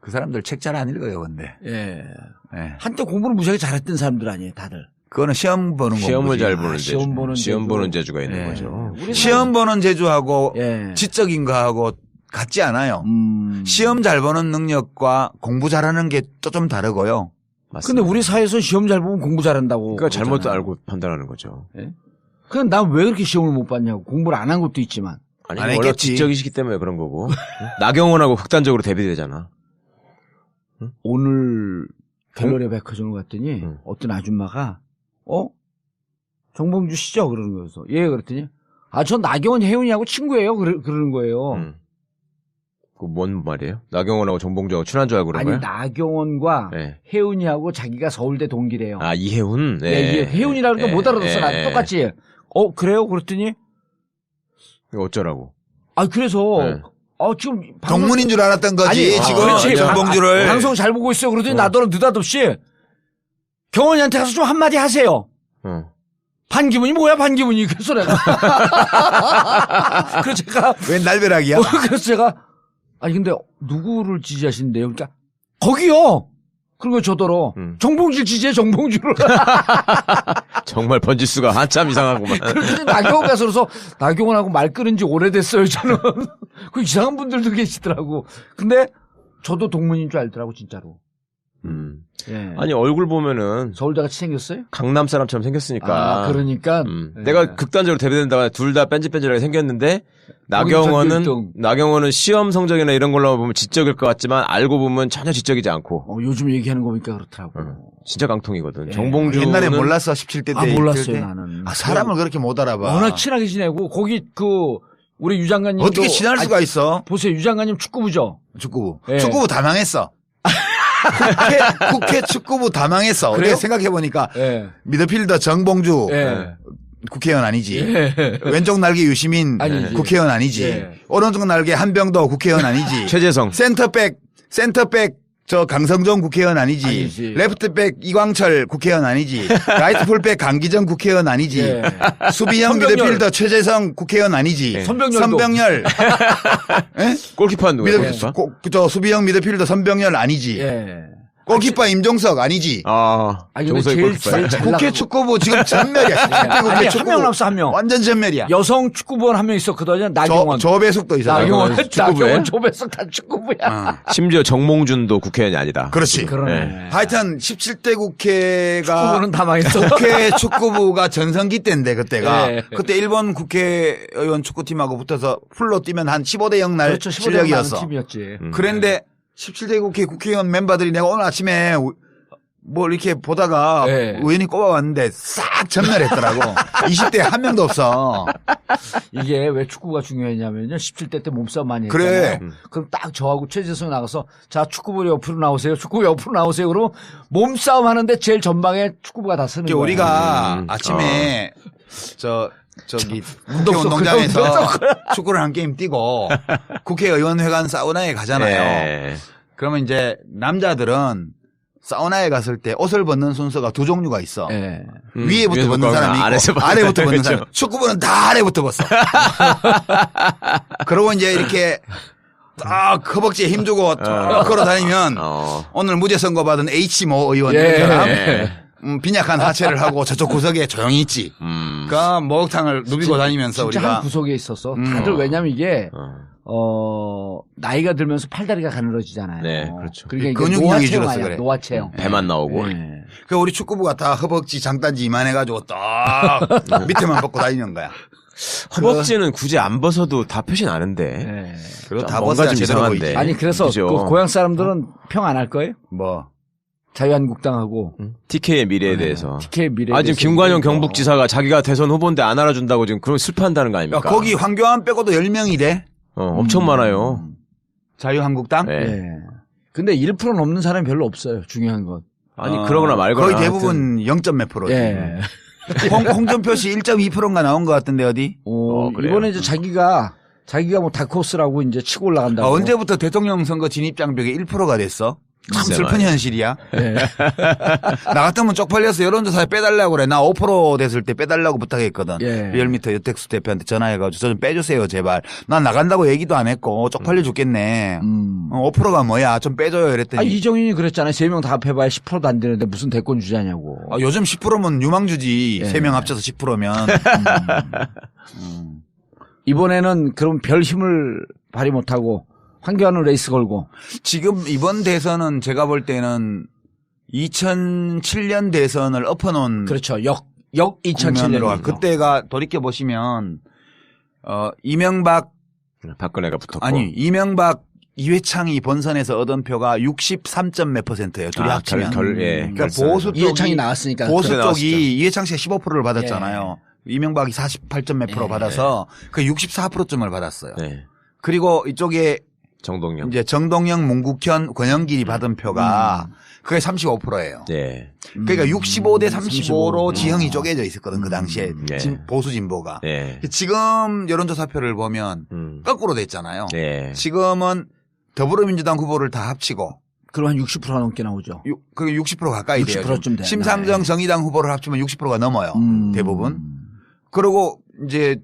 그 사람들 책 잘 안 읽어요, 근데. 예. 예. 한때 공부를 무지하게 잘했던 사람들 아니에요, 다들. 그거는 시험 보는 거. 시험을 잘 보는 시험 재주. 보는 시험 재주. 보는 재주가 있는 예. 거죠. 시험 보는 재주하고 예. 지적인 거하고 같지 않아요. 시험 잘 보는 능력과 공부 잘하는 게 또 좀 다르고요. 맞습니다. 근데 우리 사회에서 시험 잘 보면 공부 잘한다고. 그러니까 잘못 그러잖아요. 알고 판단하는 거죠. 예? 그냥 난 왜 그렇게 시험을 못 봤냐고. 공부를 안 한 것도 있지만. 아니 안 워낙 했겠지. 지적이시기 때문에 그런 거고. 나경원하고 극단적으로 대비되잖아. 오늘 갤러리 백화점을 갔더니 응. 어떤 아줌마가 정봉주 씨죠? 그러는 거여서 예 그랬더니 전 나경원 혜윤이하고 친구예요. 그러는 거예요. 그뭔 말이에요? 나경원하고 정봉주하고 친한 줄 알고 그런 아니 거야? 나경원과 네. 혜윤이하고 자기가 서울대 동기래요. 아 이혜훈? 예, 이게 혜윤이라는 거 못 알아듣어. 나 똑같이. 그래요? 그랬더니 이거 어쩌라고? 그래서 네. 지금 동문인 줄 알았던 거지. 아니, 지금 그렇지. 정봉주를. 방송 잘 보고 있어요. 그러더니 나더러 느닷없이 경원이한테 가서 좀 한마디 하세요. 반기문이 뭐야 반기문이. 그래서 내가 그래서 제가 웬 날벼락이야? 그래서 제가 아니 근데 누구를 지지하시는데요? 그러니까 거기요. 그리고 저더러 정봉주를 지지해 정봉주를. 정말 번지수가 한참 이상하구만. 그래서 나경원 가서 그래서 나경원하고 말 끊은 지 오래됐어요 저는. 그 이상한 분들도 계시더라고. 근데 저도 동문인 줄 알더라고 진짜로. 예. 아니 얼굴 보면은 서울대 같이 생겼어요? 강남 사람처럼 생겼으니까. 그러니까. 예. 내가 극단적으로 대비된다가 둘 다 뺀질뺀질하게 생겼는데 나경원은 시험 성적이나 이런 걸로 보면 지적일 것 같지만 알고 보면 전혀 지적이지 않고. 요즘 얘기하는 거 보니까 그렇더라고. 진짜 강통이거든. 예. 정봉주는 옛날에 몰랐어 17대 때. 몰랐어요 나는. 사람을 그렇게 못 알아봐. 워낙 친하게 지내고 거기 우리 유 장관님도 어떻게 친할 수가 있어? 보세요 유 장관님 축구부죠. 축구부. 예. 축구부 다 망했어. 국회 축구부 다 망했어. 그래요? 어떻게 생각해보니까 예. 미드필더 정봉주 예. 국회의원 아니지. 예. 왼쪽 날개 유시민 아니지. 국회의원 아니지. 예. 오른쪽 날개 한병도 국회의원 아니지. 최재성. 센터백 강성종 국회의원 아니지. 레프트백 이광철 국회의원 아니지. 라이트 풀백 강기정 국회의원 아니지. 예. 수비형 선병열. 미드필더 최재성 국회의원 아니지. 선병열도. 선병열. 예? 골키퍼는 누구야? 수비형 미드필더 선병열 아니지. 예. 골키퍼 임종석 아니지. 아니 근데 정석이 제일 골키퍼야. 잘 국회 나가고. 축구부 지금 전멸이야. 아니, 한 명 남았어, 한 명. 완전 전멸이야. 여성 축구부원 한 명 있었거든요. 나경원. 조배숙도 있어. 나경원, 축구부에? 나경원 조배석 다 축구부야. 심지어 정몽준도 국회의원이 아니다. 그렇지. 그러네. 하여튼 17대 국회가 축구부는 다 망했어. 국회 축구부가 전성기 때인데 그때가 예. 그때 일본 국회의원 축구팀하고 붙어서 풀로 뛰면 한 15대 0 날 그렇죠. 실력이었어. 팀이었지. 그런데 17대 국회의원 멤버들이 내가 오늘 아침에 뭐 이렇게 보다가 예. 우연히 꼽아왔는데 싹 전멸했더라고. 20대 한 명도 없어. 이게 왜 축구가 중요했냐면요. 17대 때 몸싸움 많이 그래. 했잖아요. 그럼 딱 저하고 최재성 나가서 자 축구부 옆으로 나오세요. 축구부 옆으로 나오세요. 그러면 몸싸움 하는데 제일 전방에 축구부가 다 쓰는 거야. 우리가 아침에 저기 국회운동장에서 축구를 한 게임 뛰고 국회의원회관 사우나에 가잖아요. 예. 그러면 이제 남자들은 사우나에 갔을 때 옷을 벗는 순서가 두 종류가 있어. 예. 위에부터 벗는 사람이 있고 아래부터 벗는 사람. 축구부는 다 아래부터 벗어. 그러고 이제 이렇게 딱 허벅지에 힘주고 걸어 다니면 오늘 무죄 선고 받은 H모 의원 이런 사람 빈약한 하체를 하고 저쪽 구석에 조용히 있지. 그 목욕탕을 누비고 다니면서 진짜 우리가 한 구석에 있어서 다들 왜냐면 이게 나이가 들면서 팔다리가 가늘어지잖아요. 네, 그렇죠. 그러니까 근육량이 줄어서 그래. 노화체형. 배만 나오고. 네. 그 우리 축구부가 다 허벅지 장단지 이만해가지고 딱 밑에만 벗고 다니는 거야. 허벅지는 굳이 안 벗어도 다 표시 나는데. 네. 그리고 다 뭔가 벗어야 좀 제대로 이상한데. 보이지. 아니 그래서 그죠. 그 고향 사람들은 평 안 할 거예요? 뭐. 자유한국당하고 TK의 미래에 대해서. TK 미래. 지금 김관영 경북지사가 자기가 대선 후보인데 안 알아준다고 지금 그런 슬퍼한다는 거 아닙니까? 거기 황교안 빼고도 10명이래. 엄청 많아요. 자유한국당? 네. 네. 근데 1% 넘는 사람이 별로 없어요. 중요한 건. 아니 그러거나 말거나. 거의 대부분 0점 몇 프로지. 예. 홍준표 씨 1.2%인가 나온 것 같은데 어디? 그래요? 이번에 이제 자기가 뭐 다크호스라고 이제 치고 올라간다고. 언제부터 대통령 선거 진입 장벽이 1%가 됐어? 참 글쎄 슬픈 말이야. 현실이야. 예. 나 같으면 쪽팔려서 여론조사에 빼달라고 그래. 나 5% 됐을 때 빼달라고 부탁했거든. 예. 리얼미터 여택수 대표한테 전화해가지고 저 좀 빼주세요 제발. 난 나간다고 얘기도 안 했고 쪽팔려 죽겠네. 5%가 뭐야 좀 빼줘요 이랬더니. 이정인이 그랬잖아요. 3명 다 합해봐야 10%도 안 되는데 무슨 대권 주자냐고. 요즘 10%면 유망주지. 예. 3명 합쳐서 10%면. 이번에는 그럼 별 힘을 발휘 못하고 황교안은 레이스 걸고. 지금 이번 대선은 제가 볼 때는 2007년 대선을 엎어놓은 그렇죠. 역 2007년. 그때가 돌이켜 보시면 이명박 박근혜가 붙었고. 아니 이명박 이회창이 본선에서 얻은 표가 63점 몇 %예요. 둘이 합치면. 예. 그러니까 보수 쪽이 이해창이 나왔으니까. 보수 그래, 쪽이 이회창 씨가 15%를 받았잖아요. 이명박이 48점 몇 프로 받아서 그 64%쯤을 받았어요. 네. 그리고 이쪽에 정동영. 이제 정동영, 문국현, 권영길이 받은 표가 그게 35%예요. 예. 그러니까 65대 35로 35. 지형이 쪼개져 있었거든 그 당시에 예. 보수 진보가. 예. 지금 여론조사표를 보면 거꾸로 됐잖아요. 예. 지금은 더불어민주당 후보를 다 합치고 그럼 한 60%가 넘게 나오죠. 그게 60% 가까이 돼요. 60%쯤 돼. 심상정 정의당 후보를 합치면 60%가 넘어요. 대부분. 그리고 이제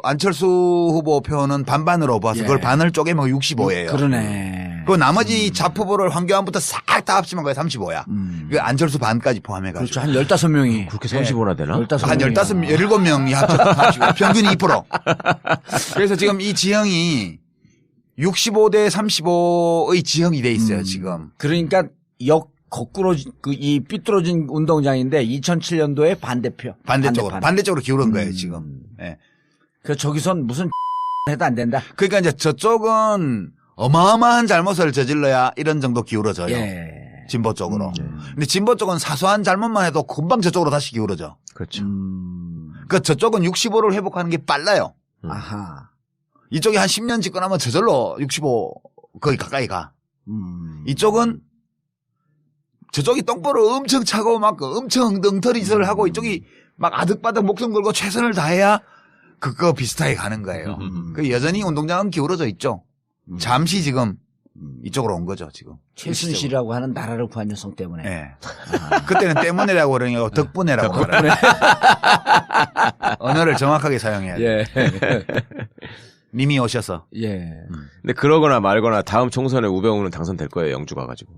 안철수 후보 표는 반반으로 봐서 예. 그걸 반을 쪼개면 65예요. 그러네. 그 나머지 잡 후보를 황교안부터 싹 다 합치면 그게 35야. 그 안철수 반까지 포함해가지고. 그렇죠. 한 15명이. 그렇게 35나 되나? 15명이. 한 17명이 합치고 평균 2%. 그래서 지금 이 지형이 65대 35의 지형이 돼 있어요, 지금. 그러니까 거꾸로 이 삐뚤어진 운동장인데 2007년도에 반대표. 반대쪽으로 기울은 거예요, 지금. 예. 그 저기선 무슨 해도 안 된다. 그러니까 이제 저쪽은 어마어마한 잘못을 저질러야 이런 정도 기울어져요. 예. 진보 쪽으로. 근데 진보 쪽은 사소한 잘못만 해도 금방 저쪽으로 다시 기울어져. 그렇죠. 그러니까 저쪽은 65를 회복하는 게 빨라요. 아하. 이쪽이 한 10년 집권하면 저절로 65 거의 가까이 가. 이쪽은 저쪽이 똥볼을 엄청 차고 막 엄청 엉터리짓을 하고 이쪽이 막 아득바득 목숨 걸고 최선을 다해야 그거 비슷하게 가는 거예요. 그 여전히 운동장은 기울어져 있죠. 잠시 지금 이쪽으로 온 거죠, 지금. 최순실이라고 하는 나라를 구한 여성 때문에. 네. 그때는 때문에라고 그러는 거 덕분에라고 그래요. 언어를 정확하게 사용해야 돼요. 예. 님이 오셔서. 예. 근데 그러거나 말거나 다음 총선에 우병우는 당선될 거예요, 영주 가가지고.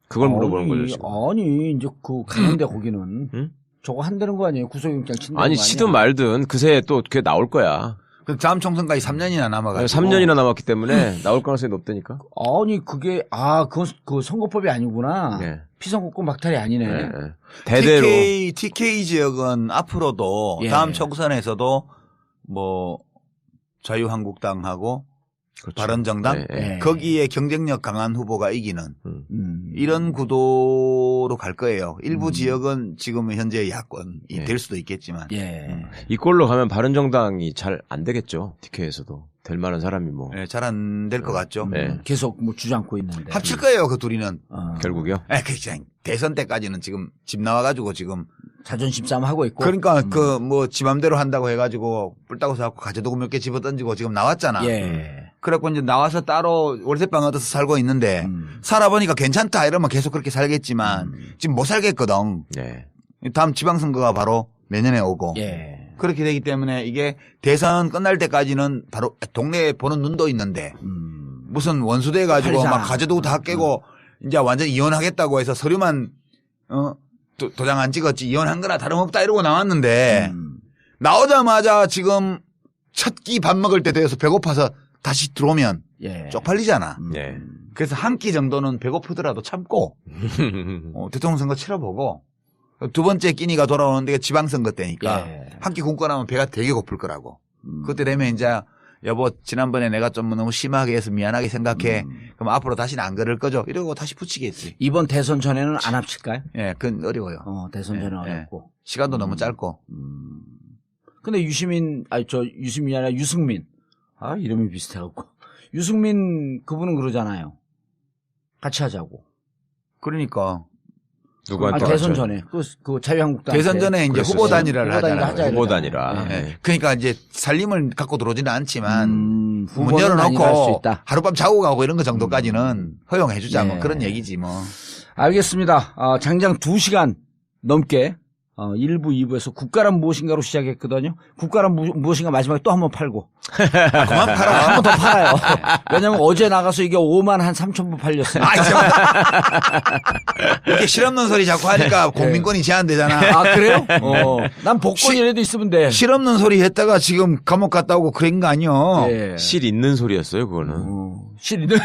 그걸 물어보는 거죠, 지금. 아니, 이제 가는데 거기는. 응? 저거 한다는 거 아니에요? 구속영장 친다는 아니, 거 아니야? 치든 말든 그새 또 그게 나올 거야. 그 다음 총선까지 3년이나 남아가지고. 3년이나 남았기 때문에 나올 가능성이 높다니까. 아니, 그건 그 선거법이 아니구나. 네. 피선거권 박탈이 아니네. 네. 대대로. TK 지역은 앞으로도 예. 다음 총선에서도 뭐 자유한국당하고 그렇죠. 바른정당 네, 네. 예. 거기에 경쟁력 강한 후보가 이기는 음. 이런 구도로 갈 거예요. 일부 지역은 지금 현재 야권이 될 수도 있겠지만. 예. 이 꼴로 가면 바른정당이 잘 안 되겠죠. TK에서도. 될 만한 사람이 뭐. 잘 안 될 것 같죠. 네. 계속 뭐 주장고 있는데. 합칠 거예요, 그 둘이는. 결국요. 그냥 대선 때까지는 지금 집 나와가지고 지금. 자존심 싸움 하고 있고. 그러니까 지 맘대로 한다고 해가지고 뿔따고 사갖고 가재도구 몇 개 집어 던지고 지금 나왔잖아. 예. 그래갖고 이제 나와서 따로 월세방 얻어서 살고 있는데 살아보니까 괜찮다 이러면 계속 그렇게 살겠지만 지금 못 살겠거든. 네. 다음 지방선거가 바로 내년에 오고. 예. 그렇게 되기 때문에 이게 대선 끝날 때까지는 바로 동네에 보는 눈도 있는데 무슨 원수돼 가지고 팔자. 막 가재도구 다 깨고 이제 완전 이혼하겠다고 해서 서류만 도장 안 찍었지 이혼한 거나 다름없다 이러고 나왔는데 나오자마자 지금 첫 끼 밥 먹을 때 돼서 배고파서 다시 들어오면 예. 쪽팔리잖아. 네. 그래서 한 끼 정도는 배고프더라도 참고 대통령 선거 치러보고 두 번째 끼니가 돌아오는데 지방선거 때니까 예. 한 끼 굶고 나면 배가 되게 고플 거라고. 그때 되면 이제 여보 지난번에 내가 좀 너무 심하게 해서 미안하게 생각해. 그럼 앞으로 다시는 안 그럴 거죠. 이러고 다시 붙이겠지. 이번 대선 전에는 안 합칠까요? 예, 그건 어려워요. 대선 전에 예, 어렵고. 시간도 너무 짧고. 근데 유시민이 아니라 유승민. 이름이 비슷해갖고. 유승민 그분은 그러잖아요. 같이 하자고. 그러니까 누구한테 대선 맞춰요? 전에. 그 자유한국당. 대선 전에 이제 그랬었어요. 후보 단일화를 후보 단일화 하잖아요. 후보 단일화. 예. 네. 그러니까 이제 살림을 갖고 들어오지는 않지만 문 후보는 단일화할 수 열어놓고 있다. 하룻밤 자고 가고 이런 거 정도까지는 허용해주자 뭐 예. 그런 얘기지 뭐. 알겠습니다. 장장 2시간 넘게 1부, 2부에서 국가란 무엇인가로 시작했거든요. 국가란 무엇인가 마지막에 또 한 번 팔고. 그만 팔아. 한 번 더 팔아요. 왜냐면 어제 나가서 이게 5만 한 3천 부 팔렸어요. 이렇게 실없는 소리 자꾸 하니까 공민권이 제한되잖아. 아, 그래요? 난 복권이라도 있으면 돼. 실없는 소리 했다가 지금 감옥 갔다 오고 그런 거 아니요. 예. 실 있는 소리였어요, 그거는. 실이들.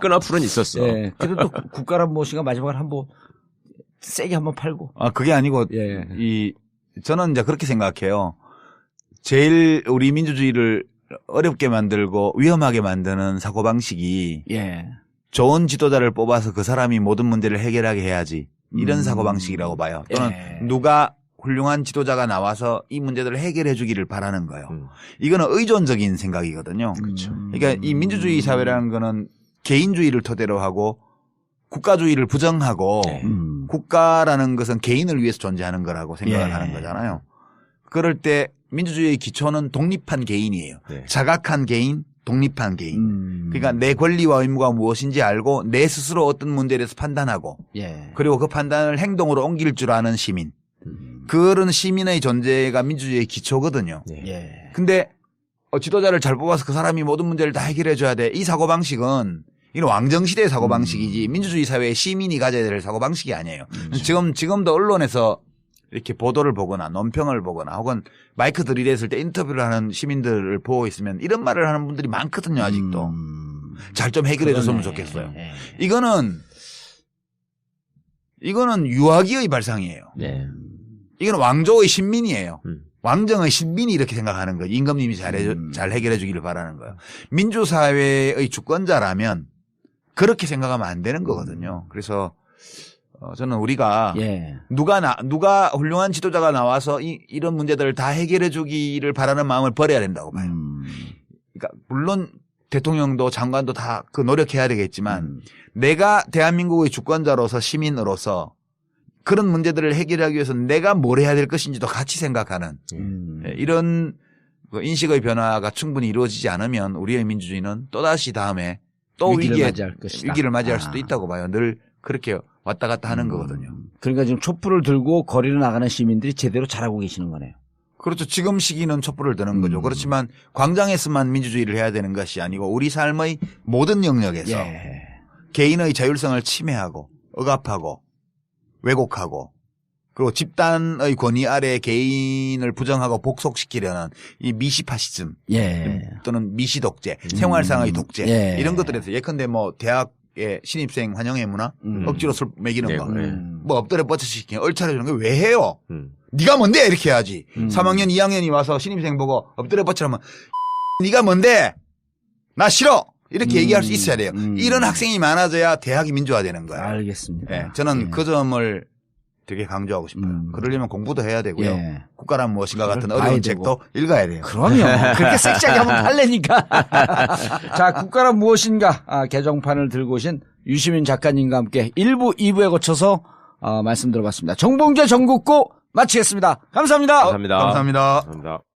끈앞풀은 있었어. 예. 그래도 또 국가란 무엇인가 마지막에 한번 세게 한번 팔고. 아, 그게 아니고, 예. 저는 이제 그렇게 생각해요. 제일 우리 민주주의를 어렵게 만들고 위험하게 만드는 사고방식이 예. 좋은 지도자를 뽑아서 그 사람이 모든 문제를 해결하게 해야지. 이런 사고방식이라고 봐요. 또는 예. 누가 훌륭한 지도자가 나와서 이 문제들을 해결해 주기를 바라는 거예요. 이거는 의존적인 생각이거든요. 그렇죠. 그러니까 이 민주주의 사회라는 거는 개인주의를 토대로 하고 국가주의를 부정하고 국가라는 것은 개인을 위해서 존재하는 거라고 생각을 예. 하는 거잖아요. 그럴 때 민주주의의 기초는 독립한 개인이에요. 네. 자각한 개인, 독립한 개인. 그러니까 내 권리와 의무가 무엇인지 알고 내 스스로 어떤 문제에 대해서 판단하고 예. 그리고 그 판단을 행동으로 옮길 줄 아는 시민. 그런 시민의 존재가 민주주의의 기초거든요. 예. 근데 지도자를 잘 뽑아서 그 사람이 모든 문제를 다 해결해 줘야 돼. 이 사고방식은 이건 왕정시대의 사고방식이지 민주주의 사회의 시민이 가져야 될 사고방식이 아니에요. 지금도 언론에서 이렇게 보도를 보거나 논평을 보거나 혹은 마이크 들이댔을 때 인터뷰를 하는 시민들을 보고 있으면 이런 말을 하는 분들이 많거든요. 아직도. 잘 좀 해결해 줬으면 좋겠어요. 예. 이거는 유아기의 발상이에요. 네. 이건 왕조의 신민이에요. 왕정의 신민이 이렇게 생각하는 거예요. 임금님이 잘 해결해 주기를 바라는 거예요. 민주사회의 주권자라면 그렇게 생각하면 안 되는 거거든요. 그래서 저는 우리가 예. 누가 훌륭한 지도자가 나와서 이런 문제들을 다 해결해 주기를 바라는 마음을 버려야 된다고 봐요. 그러니까 물론 대통령도 장관도 다 그 노력해야 되겠지만 내가 대한민국의 주권자로서 시민으로서 그런 문제들을 해결하기 위해서 내가 뭘 해야 될 것인지도 같이 생각하는 이런 인식의 변화가 충분히 이루어지지 않으면 우리의 민주주의는 또다시 다음에 또 위기를 맞이할 수도 있다고 봐요. 늘 그렇게 왔다 갔다 하는 거거든요. 그러니까 지금 촛불을 들고 거리로 나가는 시민들이 제대로 잘하고 계시는 거네요. 그렇죠. 지금 시기는 촛불을 드는 거죠. 그렇지만 광장에서만 민주주의를 해야 되는 것이 아니고 우리 삶의 모든 영역에서 예. 개인의 자율성을 침해하고 억압하고 왜곡하고 그리고 집단의 권위 아래 개인을 부정하고 복속시키려는 이 미시파시즘 예. 또는 미시독재, 생활상의 독재 예. 이런 것들에서 예컨대 뭐 대학의 신입생 환영회 문화 억지로 술 먹이는 거 뭐 엎드려 뻗쳐시키는 얼차려 주는 거 왜 해요? 네가 뭔데 이렇게 해야지. 3학년 2학년이 와서 신입생 보고 엎드려 뻗치라면 네가 뭔데 나 싫어 이렇게 얘기할 수 있어야 돼요. 이런 학생이 많아져야 대학이 민주화되는 거예요. 알겠습니다. 예, 저는 그 점을 되게 강조하고 싶어요. 그러려면 공부도 해야 되고요. 예. 국가란 무엇인가 같은 봐야 어려운 되고. 책도 읽어야 돼요. 그럼요. 그렇게 섹시하게 하면 팔래니까. 자, 국가란 무엇인가 개정판을 들고 오신 유시민 작가님과 함께 1부, 2부에 거쳐서 말씀 들어봤습니다. 정봉재 전국구 마치겠습니다. 감사합니다. 감사합니다. 감사합니다. 감사합니다.